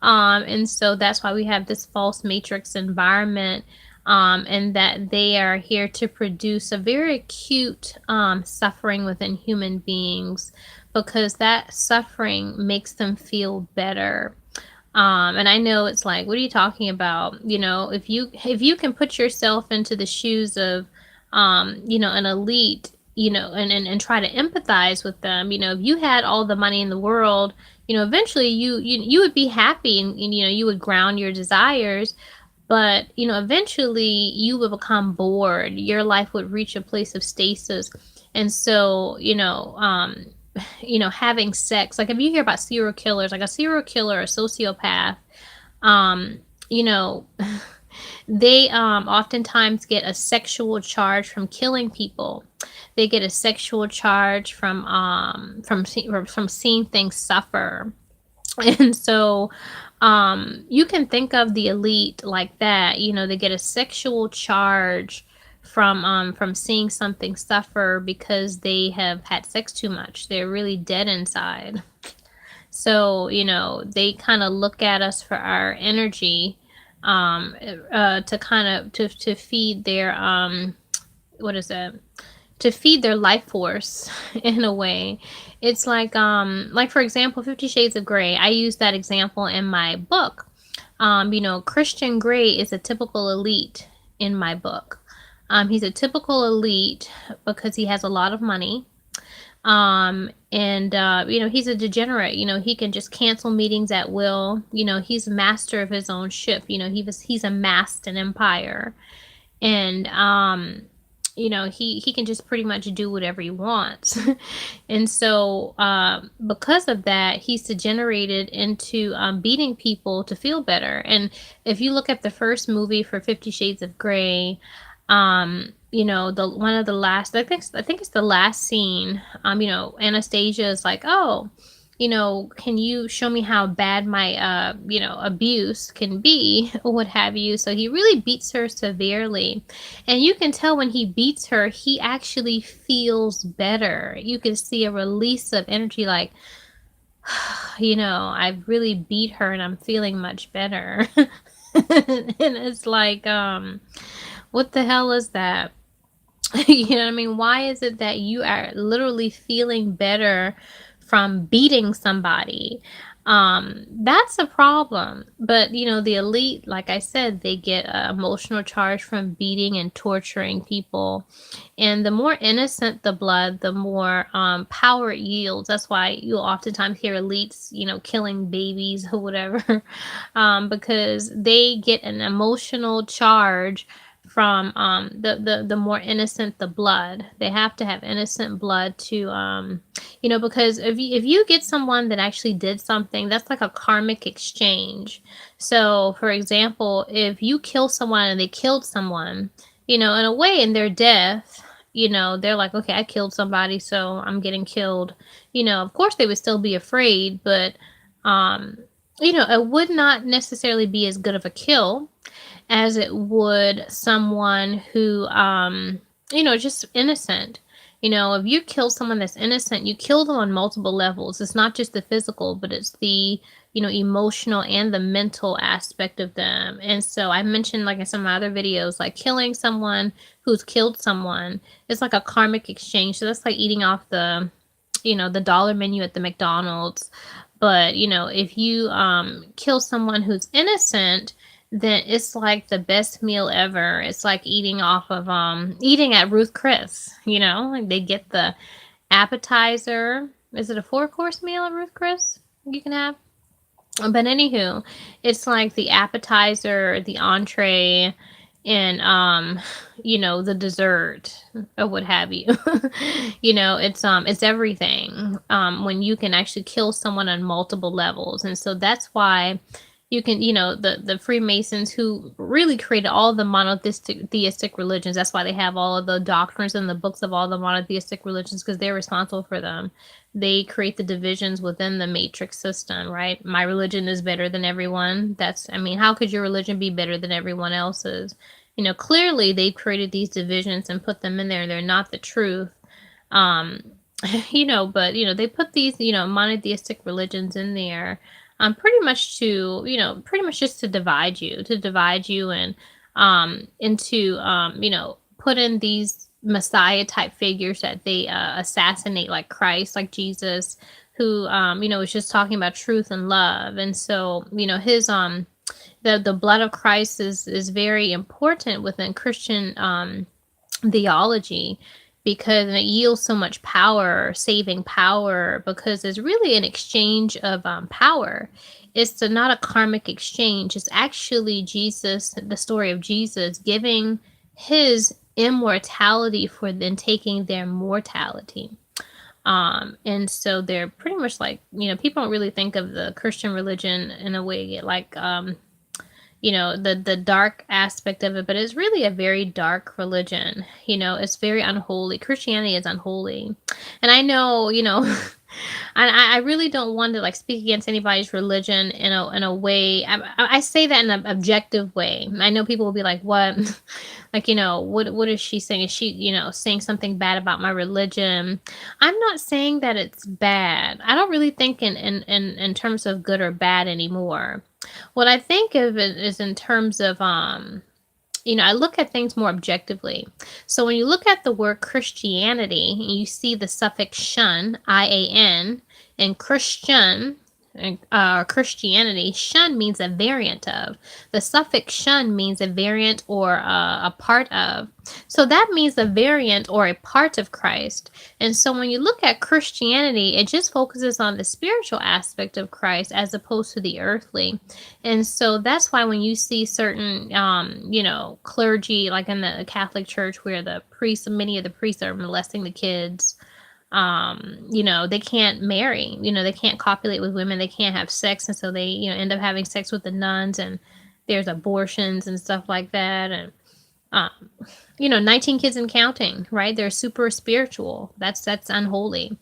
And so that's why we have this false matrix environment, and that they are here to produce a very acute suffering within human beings because that suffering makes them feel better. And I know it's like, what are you talking about? If you can put yourself into the shoes of, an elite, and try to empathize with them, if you had all the money in the world, eventually you would be happy and, you would ground your desires, but, eventually you would become bored. Your life would reach a place of stasis. And so, having sex, like if you hear about serial killers, like a serial killer, a sociopath, they oftentimes get a sexual charge from killing people. They get a sexual charge from seeing things suffer. And so you can think of the elite like that. They get a sexual charge from seeing something suffer because they have had sex too much. They're really dead inside. So, they kind of look at us for our energy, to kind of, to feed their, to feed their life force in a way. It's like for example, 50 Shades of Grey. I use that example in my book. Christian Grey is a typical elite in my book. He's a typical elite because he has a lot of money. And he's a degenerate. He can just cancel meetings at will. He's master of his own ship. He's amassed an empire. And he can just pretty much do whatever he wants. And so because of that, he's degenerated into beating people to feel better. And if you look at the first movie for 50 Shades of Grey, the one of the last, I think it's the last scene, Anastasia is like, oh, can you show me how bad my, abuse can be, or what have you? So he really beats her severely. And you can tell when he beats her, he actually feels better. You can see a release of energy, like, I've really beat her and I'm feeling much better. And it's like, what the hell is that? You know what I mean? Why is it that you are literally feeling better from beating somebody? That's a problem. But, the elite, like I said, they get an emotional charge from beating and torturing people. And the more innocent the blood, the more power it yields. That's why you'll oftentimes hear elites, killing babies or whatever, because they get an emotional charge from the more innocent the blood. They have to have innocent blood to because if you get someone that actually did something, that's like a karmic exchange. So for example, if you kill someone and they killed someone, in a way, in their death, they're like, okay, I killed somebody, so I'm getting killed. Of course they would still be afraid, but it would not necessarily be as good of a kill as it would someone who, just innocent. If you kill someone that's innocent, you kill them on multiple levels. It's not just the physical, but it's the, emotional and the mental aspect of them. And so I mentioned, like in some of my other videos, like killing someone who's killed someone, it's like a karmic exchange. So that's like eating off the, the dollar menu at the McDonald's. But, if you kill someone who's innocent, then it's like the best meal ever. It's like eating off of eating at Ruth Chris, like they get the appetizer. Is it a 4-course meal at Ruth Chris you can have? But anywho, it's like the appetizer, the entree, and the dessert or what have you. It's everything. When you can actually kill someone on multiple levels. And so that's why you can, the Freemasons, who really created all the monotheistic religions. That's why they have all of the doctrines and the books of all the monotheistic religions, because they're responsible for them. They create the divisions within the matrix system, right? My religion is better than everyone. How could your religion be better than everyone else's? Clearly they've created these divisions and put them in there, and they're not the truth. But they put these, monotheistic religions in there. Pretty much just to divide you and into put in these Messiah type figures that they assassinate, like Christ, like Jesus, who is just talking about truth and love. And so his the blood of Christ is very important within Christian theology, because it yields so much power, saving power, because it's really an exchange of power. It's not a karmic exchange. It's actually Jesus, the story of Jesus, giving his immortality for then taking their mortality. And so they're pretty much like, people don't really think of the Christian religion in a way like, the dark aspect of it, but it's really a very dark religion. It's very unholy. Christianity is unholy. And I know, I really don't want to like speak against anybody's religion in a way. I say that in an objective way. I know people will be like, what? Like, what is she saying? Is she, saying something bad about my religion? I'm not saying that it's bad. I don't really think in terms of good or bad anymore. What I think of it is in terms of, I look at things more objectively. So when you look at the word Christianity, and you see the suffix shun, I-A-N, and Christian, Christianity, shun means a variant of. The suffix shun means a variant or a part of. So that means a variant or a part of Christ. And so when you look at Christianity, it just focuses on the spiritual aspect of Christ as opposed to the earthly. And so that's why when you see certain, clergy, like in the Catholic Church, where the priests, many of the priests are molesting the kids, they can't marry, they can't copulate with women, they can't have sex. And so they, end up having sex with the nuns, and there's abortions and stuff like that. And, 19 kids and counting, right? They're super spiritual. That's unholy.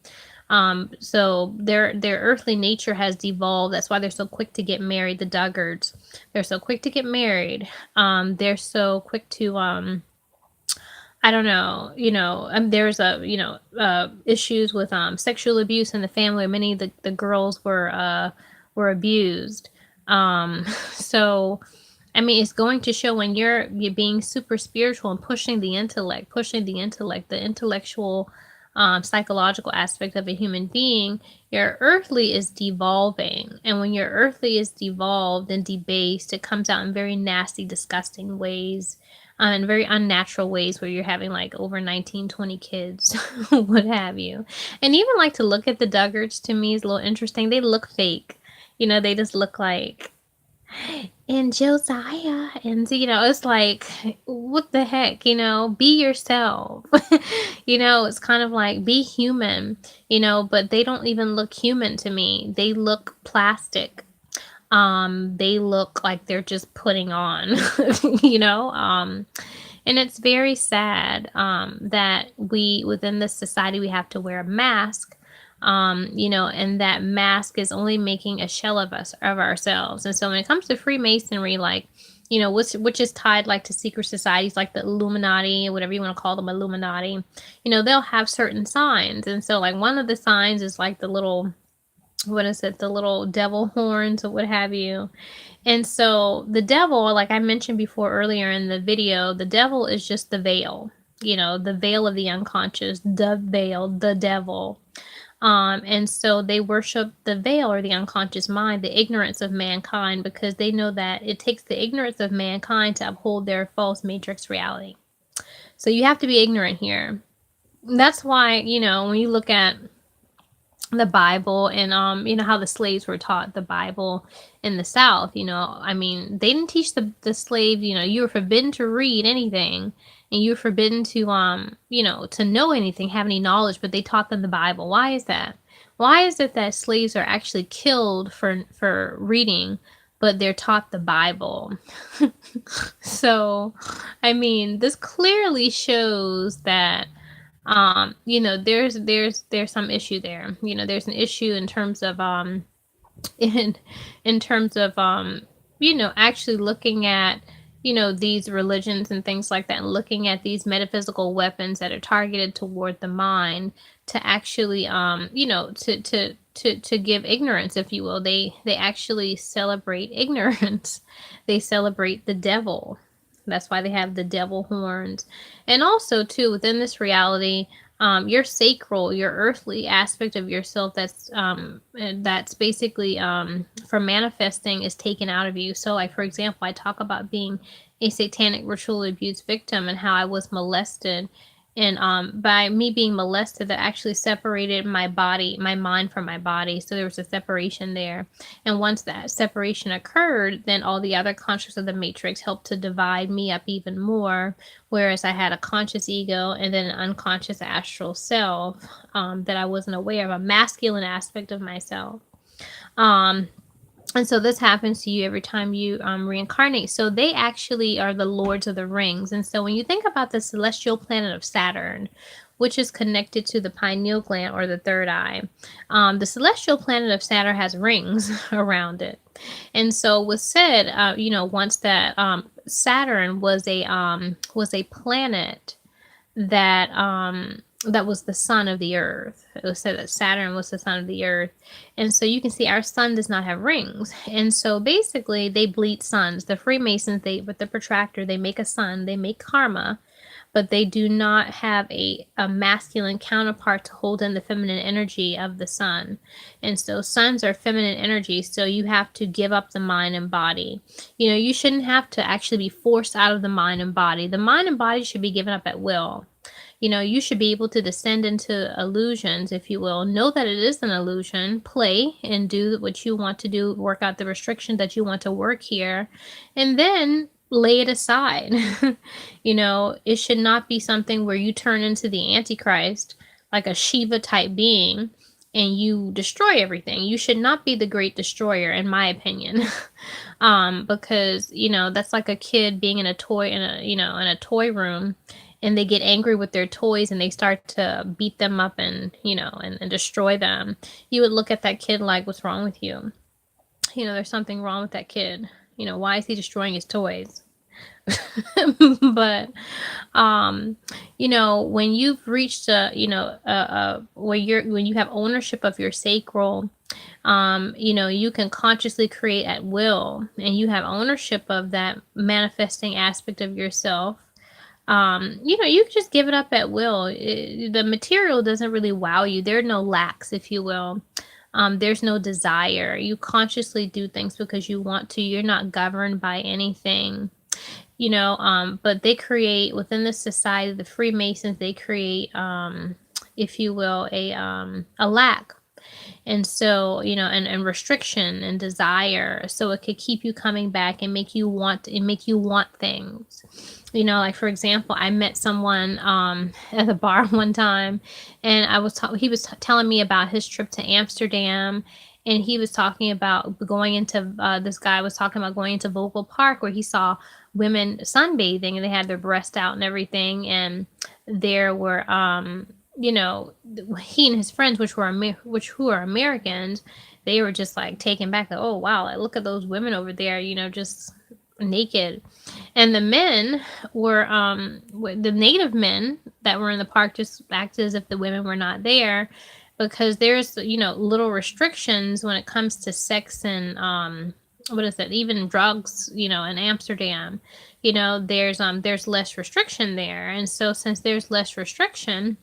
So their earthly nature has devolved. That's why they're so quick to get married. The Duggards, they're so quick to get married. They're so quick to, I don't know, there's issues with sexual abuse in the family. Many of the girls were abused. So I mean, it's going to show when you're being super spiritual and pushing the intellect, the intellectual, psychological aspect of a human being. Your earthly is devolving, and when your earthly is devolved and debased, it comes out in very nasty, disgusting ways. In very unnatural ways, where you're having like over 19, 20 kids, what have you. And even like to look at the Duggards, to me, is a little interesting. They look fake. They just look like, and Josiah, and it's like, what the heck, be yourself. It's kind of like, be human, but they don't even look human to me. They look plastic. They look like they're just putting on, and it's very sad, that within this society, we have to wear a mask, and that mask is only making a shell of ourselves. And so when it comes to Freemasonry, like, which is tied like to secret societies like the Illuminati, whatever you want to call them, Illuminati, they'll have certain signs. And so like one of the signs is like the little, the little devil horns or what have you. And so the devil, like I mentioned before earlier in the video, the devil is just the veil, the veil of the unconscious, the veil, the devil. And so they worship the veil or the unconscious mind, the ignorance of mankind, because they know that it takes the ignorance of mankind to uphold their false matrix reality. So you have to be ignorant here. That's why, when you look at the Bible and, how the slaves were taught the Bible in the South, I mean, they didn't teach the slave, you were forbidden to read anything, and you were forbidden to, to know anything, have any knowledge, but they taught them the Bible. Why is that? Why is it that slaves are actually killed for reading, but they're taught the Bible? So, I mean, this clearly shows that, there's some issue there. There's an issue in terms of, in terms of, actually looking at, these religions and things like that, and looking at these metaphysical weapons that are targeted toward the mind to actually, to give ignorance, if you will. They actually celebrate ignorance. They celebrate the devil. That's why they have the devil horns. And also, too, within this reality, your sacral, your earthly aspect of yourself that's basically for manifesting is taken out of you. So, like, for example, I talk about being a satanic ritual abuse victim and how I was molested. And by me being molested, that actually separated my body, my mind from my body. So there was a separation there. And once that separation occurred, then all the other constructs of the matrix helped to divide me up even more. Whereas I had a conscious ego and then an unconscious astral self that I wasn't aware of, a masculine aspect of myself. And so this happens to you every time you reincarnate. So they actually are the lords of the rings. And so when you think about the celestial planet of Saturn, which is connected to the pineal gland or the third eye, the celestial planet of Saturn has rings around it. And so it was said, once that Saturn was a planet that that was the sun of the earth. It was said that Saturn was the sun of the earth. And so you can see our sun does not have rings. And so basically they bleed suns. The Freemasons, with the protractor, they make a sun, they make karma, but they do not have a masculine counterpart to hold in the feminine energy of the sun. And so suns are feminine energy, so you have to give up the mind and body. You know, you shouldn't have to actually be forced out of the mind and body. The mind and body should be given up at will. You know, you should be able to descend into illusions, if you will. Know that it is an illusion, play and do what you want to do, work out the restrictions that you want to work here, and then lay it aside. You know, it should not be something where you turn into the Antichrist, like a Shiva type being, and you destroy everything. You should not be the great destroyer, in my opinion. Because, you know, that's like a kid being in a toy room, and they get angry with their toys and they start to beat them up and, you know, and destroy them. You would look at that kid like, what's wrong with you? You know, there's something wrong with that kid. You know, why is he destroying his toys? But you know, when you've reached when you have ownership of your sacral, you know, you can consciously create at will, and you have ownership of that manifesting aspect of yourself. You know, you can just give it up at will. The material doesn't really wow you. There are no lacks, if you will. There's no desire. You consciously do things because you want to. You're not governed by anything, you know. But they create within the society, the Freemasons, they create, if you will, a lack. And so, you know, and restriction and desire, so it could keep you coming back and make you want things. You know, like for example, I met someone at the bar one time, and he was telling me about his trip to Amsterdam, and he was talking about going into this guy was talking about going into Vogel Park, where he saw women sunbathing and they had their breasts out and everything, and there were you know, he and his friends, who are Americans, they were just like taken back. Like, oh wow, like, look at those women over there, you know, just naked. And the men were the native men that were in the park just acted as if the women were not there, because there's, you know, little restrictions when it comes to sex and what is that, even drugs, you know, in Amsterdam. You know, there's less restriction there. And so since there's less restriction,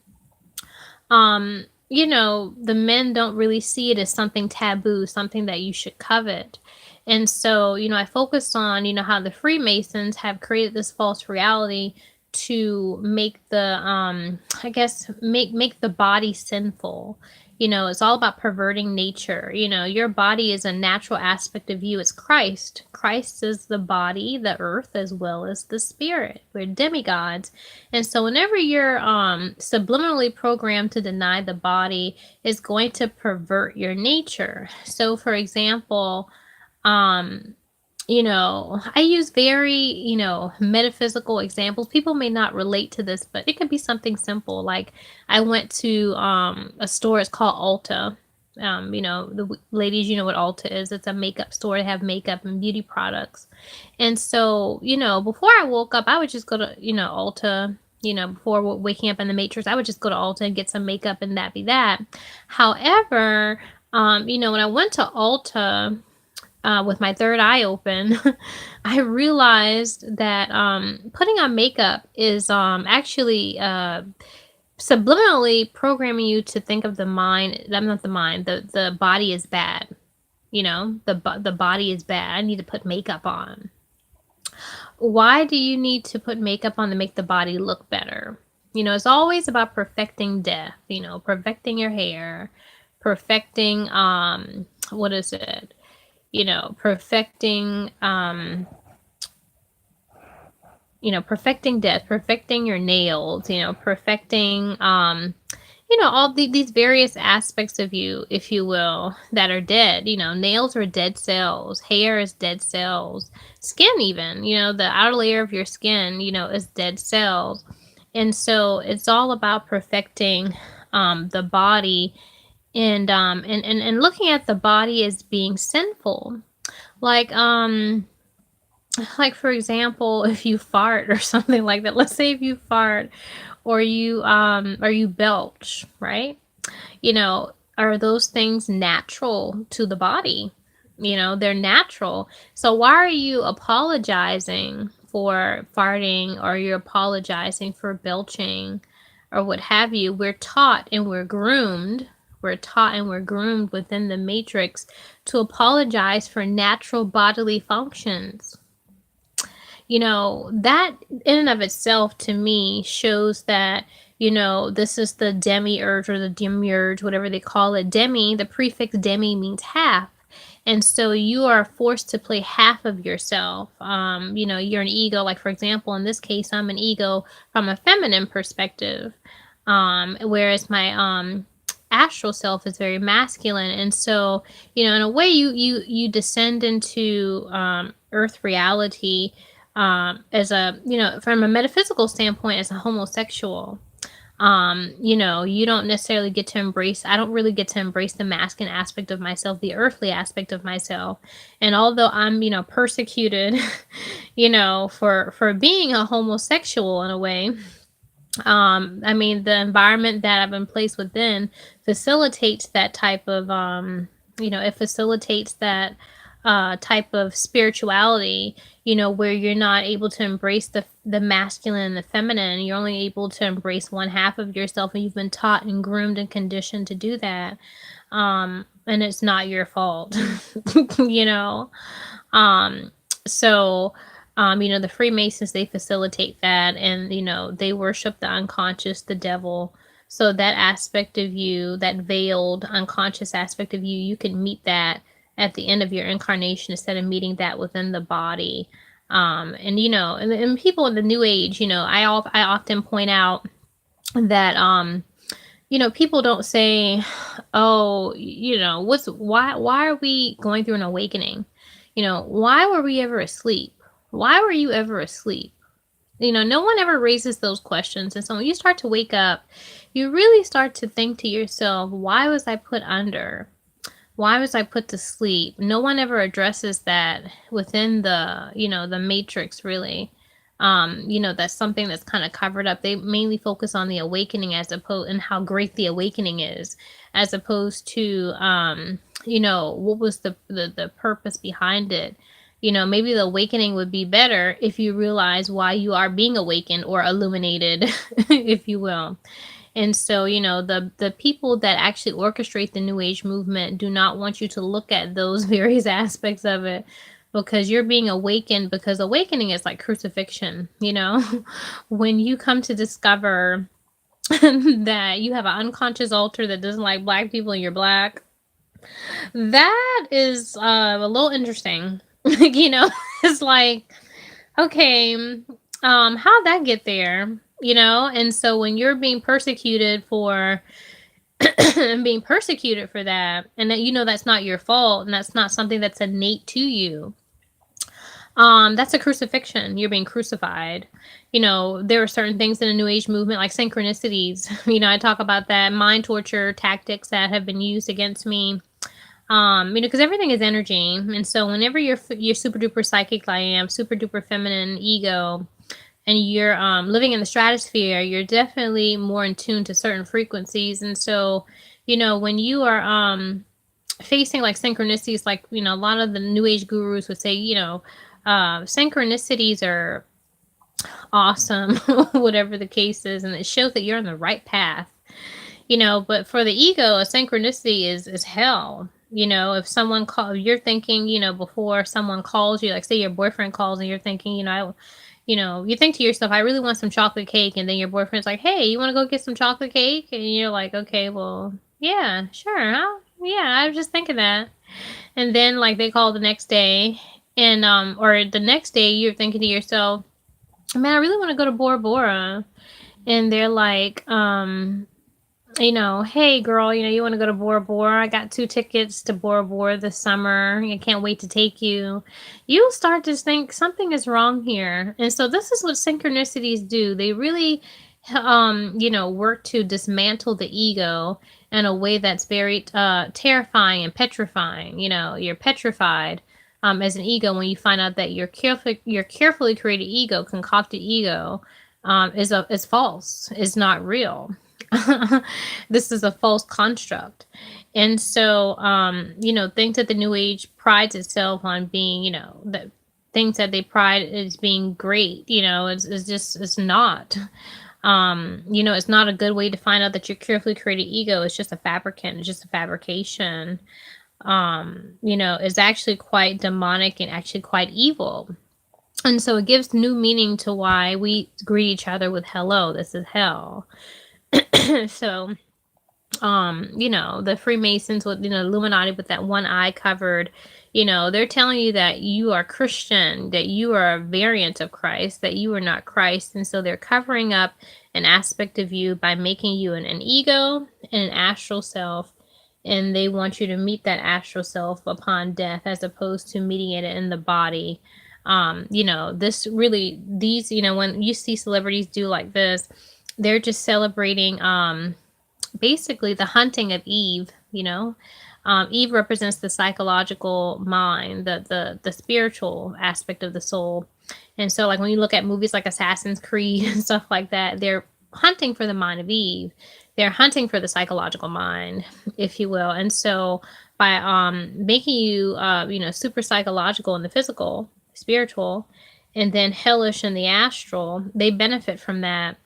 you know, the men don't really see it as something taboo, something that you should covet. And so, you know, I focused on, you know, how the Freemasons have created this false reality to make the, I guess, make the body sinful. You know, it's all about perverting nature. You know, your body is a natural aspect of you. It's Christ. Christ is the body, the earth, as well as the spirit. We're demigods. And so whenever you're subliminally programmed to deny the body, it's going to pervert your nature. So for example, you know, I use very, you know, metaphysical examples. People may not relate to this, but it could be something simple. Like I went to a store, it's called Ulta. You know, the ladies, you know what Ulta is. It's a makeup store. They have makeup and beauty products. And so, you know, before I woke up, I would just go to, you know, Ulta. You know, before waking up in the Matrix, I would just go to Ulta and get some makeup and that be that. However, you know, when I went to Ulta, with my third eye open, I realized that putting on makeup is actually subliminally programming you to think of the mind. Not the mind. The body is bad. You know, the body is bad. I need to put makeup on. Why do you need to put makeup on to make the body look better? You know, it's always about perfecting death. You know, perfecting your hair, perfecting what is it? You know, perfecting, you know, perfecting death, perfecting your nails, you know, perfecting, you know, all these various aspects of you, if you will, that are dead. You know, nails are dead cells, hair is dead cells, skin even, you know, the outer layer of your skin, you know, is dead cells. And so it's all about perfecting the body, and looking at the body as being sinful. Like like for example, if you fart or something like that, let's say if you fart or you belch, right? Are those things natural to the body? They're natural. So why are you apologizing for farting, or you're apologizing for belching or what have you? We're taught and we're groomed. We're taught and we're groomed within the matrix to apologize for natural bodily functions. That in and of itself to me shows that, this is the demiurge or the demiurge, whatever they call it. Demi, the prefix demi means half. And so you are forced to play half of yourself. You're an ego. Like, for example, in this case, I'm an ego from a feminine perspective. Whereas my astral self is very masculine. And so, in a way, you descend into earth reality as a, from a metaphysical standpoint, as a homosexual. You don't necessarily get to embrace, I don't really get to embrace the masculine aspect of myself, the earthly aspect of myself. And although I'm, persecuted, for being a homosexual in a way, the environment that I've been placed within facilitates that type of, it facilitates that type of spirituality, where you're not able to embrace the masculine and the feminine. You're only able to embrace one half of yourself, and you've been taught and groomed and conditioned to do that. And it's not your fault, you know. So the Freemasons, they facilitate that, and they worship the unconscious, the devil. So that aspect of you, that veiled unconscious aspect of you, you can meet that at the end of your incarnation instead of meeting that within the body. And people in the new age, I often point out that people don't say, oh, why are we going through an awakening? Why were we ever asleep? Why were you ever asleep? No one ever raises those questions. And so when you start to wake up, you really start to think to yourself, why was I put under? Why was I put to sleep? No one ever addresses that within the, the matrix, really. That's something that's kind of covered up. They mainly focus on the awakening and how great the awakening is, as opposed to, what was the purpose behind it. Maybe the awakening would be better if you realize why you are being awakened or illuminated, if you will. And so, the people that actually orchestrate the New Age movement do not want you to look at those various aspects of it, because you're being awakened, because awakening is like crucifixion, when you come to discover that you have an unconscious altar that doesn't like black people and you're black. That is a little interesting. It's like, okay, how'd that get there? And so when you're being persecuted for being persecuted for that, and that that's not your fault, and that's not something that's innate to you, that's a crucifixion. You're being crucified. There are certain things in the New Age movement, like synchronicities. I talk about that, mind torture tactics that have been used against me. Because everything is energy. And so whenever you're super duper psychic, like I am, super duper feminine ego, and you're living in the stratosphere, you're definitely more in tune to certain frequencies. And so, when you are facing like synchronicities, like, a lot of the New Age gurus would say, synchronicities are awesome, whatever the case is, and it shows that you're on the right path. But for the ego, a synchronicity is hell. If someone you're thinking, before someone calls you, like say your boyfriend calls and you're thinking, you think to yourself, I really want some chocolate cake. And then your boyfriend's like, hey, you want to go get some chocolate cake? And you're like, okay, well, yeah, sure. Huh? Yeah, I was just thinking that. And then like they call the next day, and or the next day you're thinking to yourself, man, I really want to go to Bora Bora. And they're like, hey girl, you want to go to Bora Bora? I got 2 tickets to Bora Bora this summer. I can't wait to take you. You'll start to think something is wrong here. And so this is what synchronicities do. They really, work to dismantle the ego in a way that's very terrifying and petrifying. You're petrified. as an ego, when you find out that your carefully created ego, concocted ego, is false, is not real. This is a false construct. And so, things that the New Age prides itself on being, the things that they pride as being great, it's not. It's not a good way to find out that your carefully created ego is just a fabricant, it's just a fabrication. Is actually quite demonic and actually quite evil. And so it gives new meaning to why we greet each other with hello, this is hell. So, the Freemasons with, Illuminati with that one eye covered, they're telling you that you are Christian, that you are a variant of Christ, that you are not Christ. And so they're covering up an aspect of you by making you an ego and an astral self. And they want you to meet that astral self upon death, as opposed to meeting it in the body. When you see celebrities do like this, they're just celebrating, basically the hunting of Eve. Eve represents the psychological mind, the spiritual aspect of the soul. And so, like, when you look at movies like Assassin's Creed and stuff like that, they're hunting for the mind of Eve. They're hunting for the psychological mind, if you will. And so by making you super psychological in the physical, spiritual, and then hellish in the astral, they benefit from that.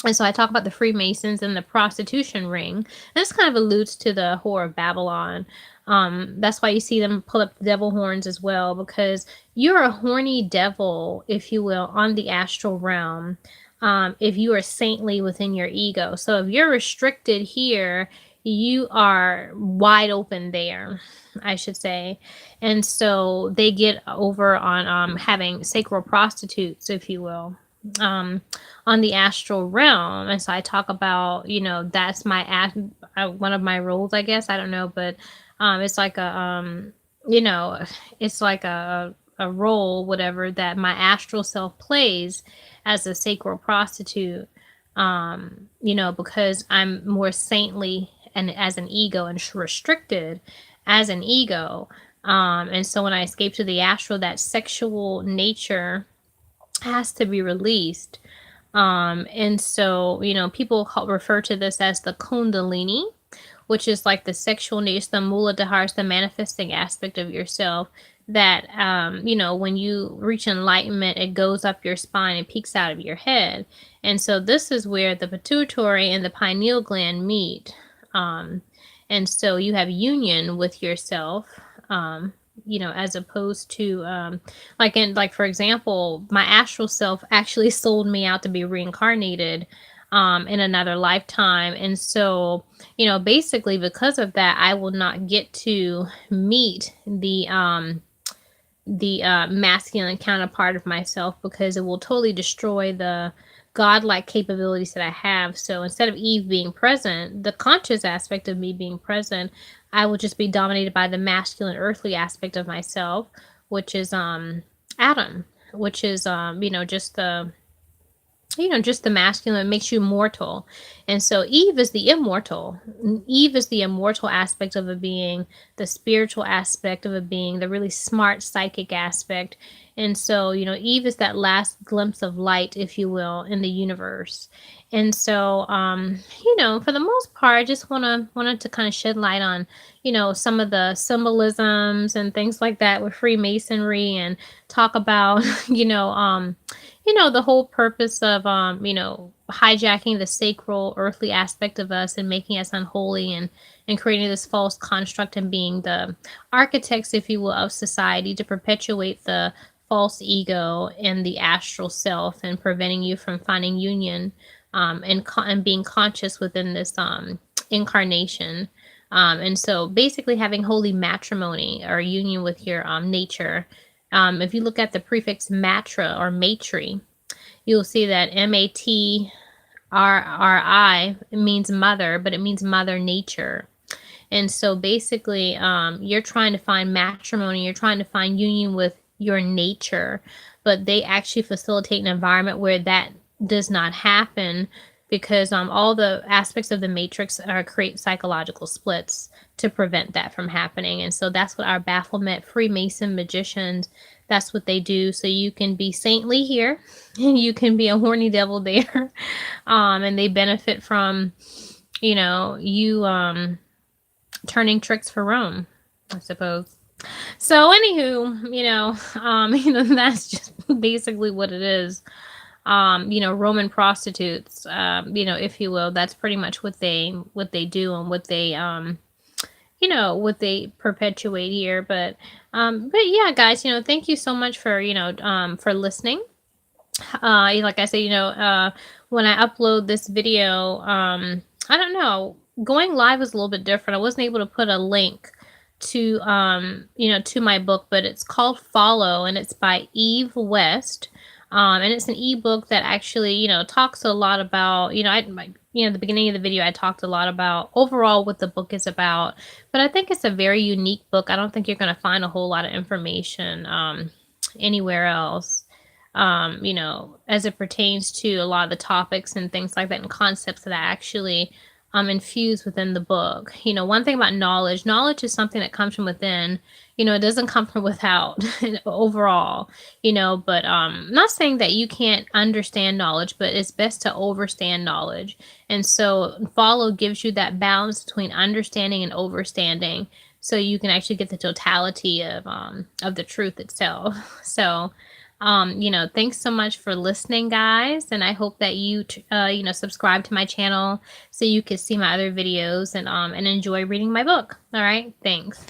And so I talk about the Freemasons and the prostitution ring. And this kind of alludes to the Whore of Babylon. That's why you see them pull up the devil horns as well, because you're a horny devil, if you will, on the astral realm. If you are saintly within your ego. So if you're restricted here, you are wide open there, I should say. And so they get over on having sacral prostitutes, if you will, on the astral realm. And so I talk about, that's my one of my roles, I guess. I don't know, but it's like it's like a role, whatever, that my astral self plays as a sacral prostitute, because I'm more saintly and as an ego, and restricted as an ego. And so when I escape to the astral, that sexual nature has to be released. And so, people refer to this as the Kundalini, which is like the sexual nature, the Muladhara, the manifesting aspect of yourself. That, when you reach enlightenment, it goes up your spine and peeks out of your head. And so this is where the pituitary and the pineal gland meet. And so you have union with yourself, as opposed to, for example, my astral self actually sold me out to be reincarnated in another lifetime. And so, basically because of that, I will not get to meet the masculine counterpart of myself, because it will totally destroy the godlike capabilities that I have. So instead of Eve being present, the conscious aspect of me being present, I will just be dominated by the masculine earthly aspect of myself, which is Adam, which is just the masculine makes you mortal. And so Eve is the immortal. Eve is the immortal aspect of a being, the spiritual aspect of a being, the really smart psychic aspect. And so, Eve is that last glimpse of light, if you will, in the universe. And so, for the most part, I just wanted to kind of shed light on, some of the symbolisms and things like that with Freemasonry, and talk about, the whole purpose of, hijacking the sacral earthly aspect of us and making us unholy, and creating this false construct, and being the architects, if you will, of society to perpetuate the false ego and the astral self, and preventing you from finding union, and being conscious within this incarnation. And so basically having holy matrimony, or union with your nature. If you look at the prefix matra or matri, you'll see that MATRRI, it means mother, but it means mother nature. And so basically, you're trying to find matrimony, you're trying to find union with your nature, but they actually facilitate an environment where that does not happen, because all the aspects of the matrix create psychological splits to prevent that from happening. And so that's what our Baphomet Freemason magicians, that's what they do. So you can be saintly here and you can be a horny devil there. And they benefit from, you know, you turning tricks for Rome, I suppose. So anywho, you know, that's just basically what it is. You know, Roman prostitutes, you know, if you will, that's pretty much what they do and what they you know, what they perpetuate here. But yeah, guys, you know, thank you so much for, for listening. Like I said, when I upload this video, I don't know, going live is a little bit different. I wasn't able to put a link to, to my book, but it's called Follow, and it's by Eve West. And it's an ebook that actually, talks a lot about, at the beginning of the video, I talked a lot about overall what the book is about, but I think it's a very unique book. I don't think you're going to find a whole lot of information, anywhere else, as it pertains to a lot of the topics and things like that and concepts that I actually infused within the book. One thing about knowledge is something that comes from within. It doesn't come from without overall, but not saying that you can't understand knowledge, but it's best to overstand knowledge. And so Follow gives you that balance between understanding and overstanding, so you can actually get the totality of the truth itself. So thanks so much for listening, guys. And I hope that you, subscribe to my channel so you can see my other videos and enjoy reading my book. All right. Thanks.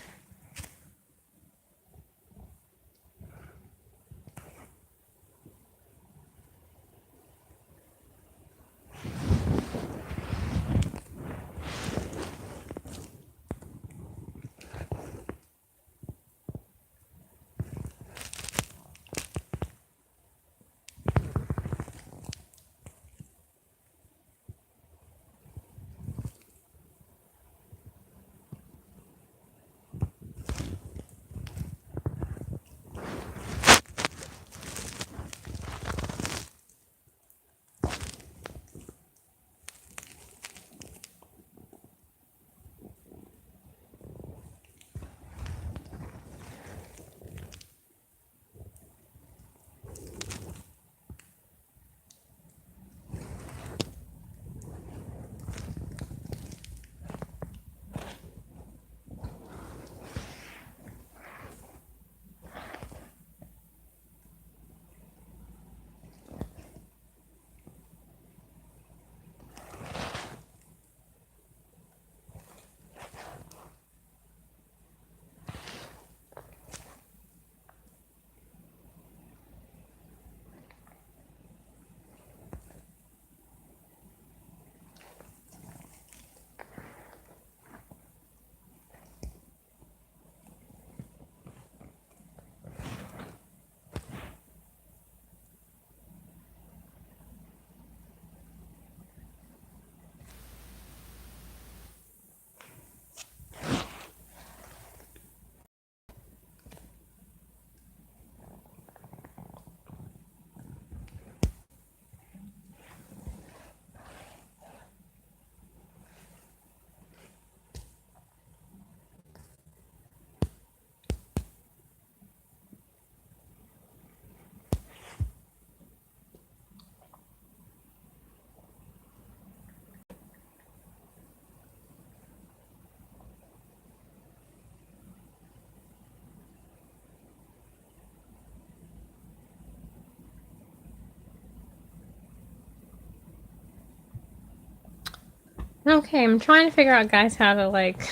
Okay, I'm trying to figure out, guys, how to like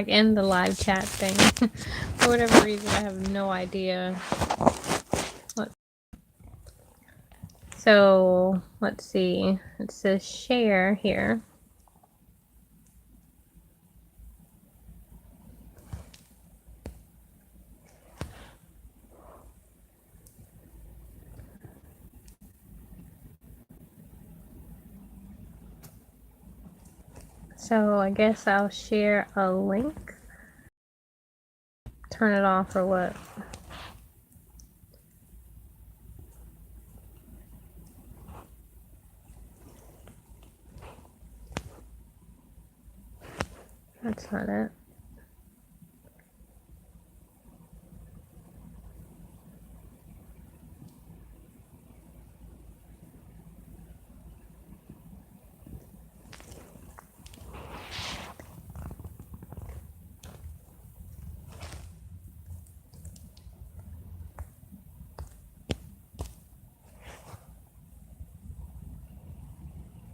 end the live chat thing. For whatever reason, I have no idea. So let's see. It says share here. So I guess I'll share a link. Turn it off or what? That's not it.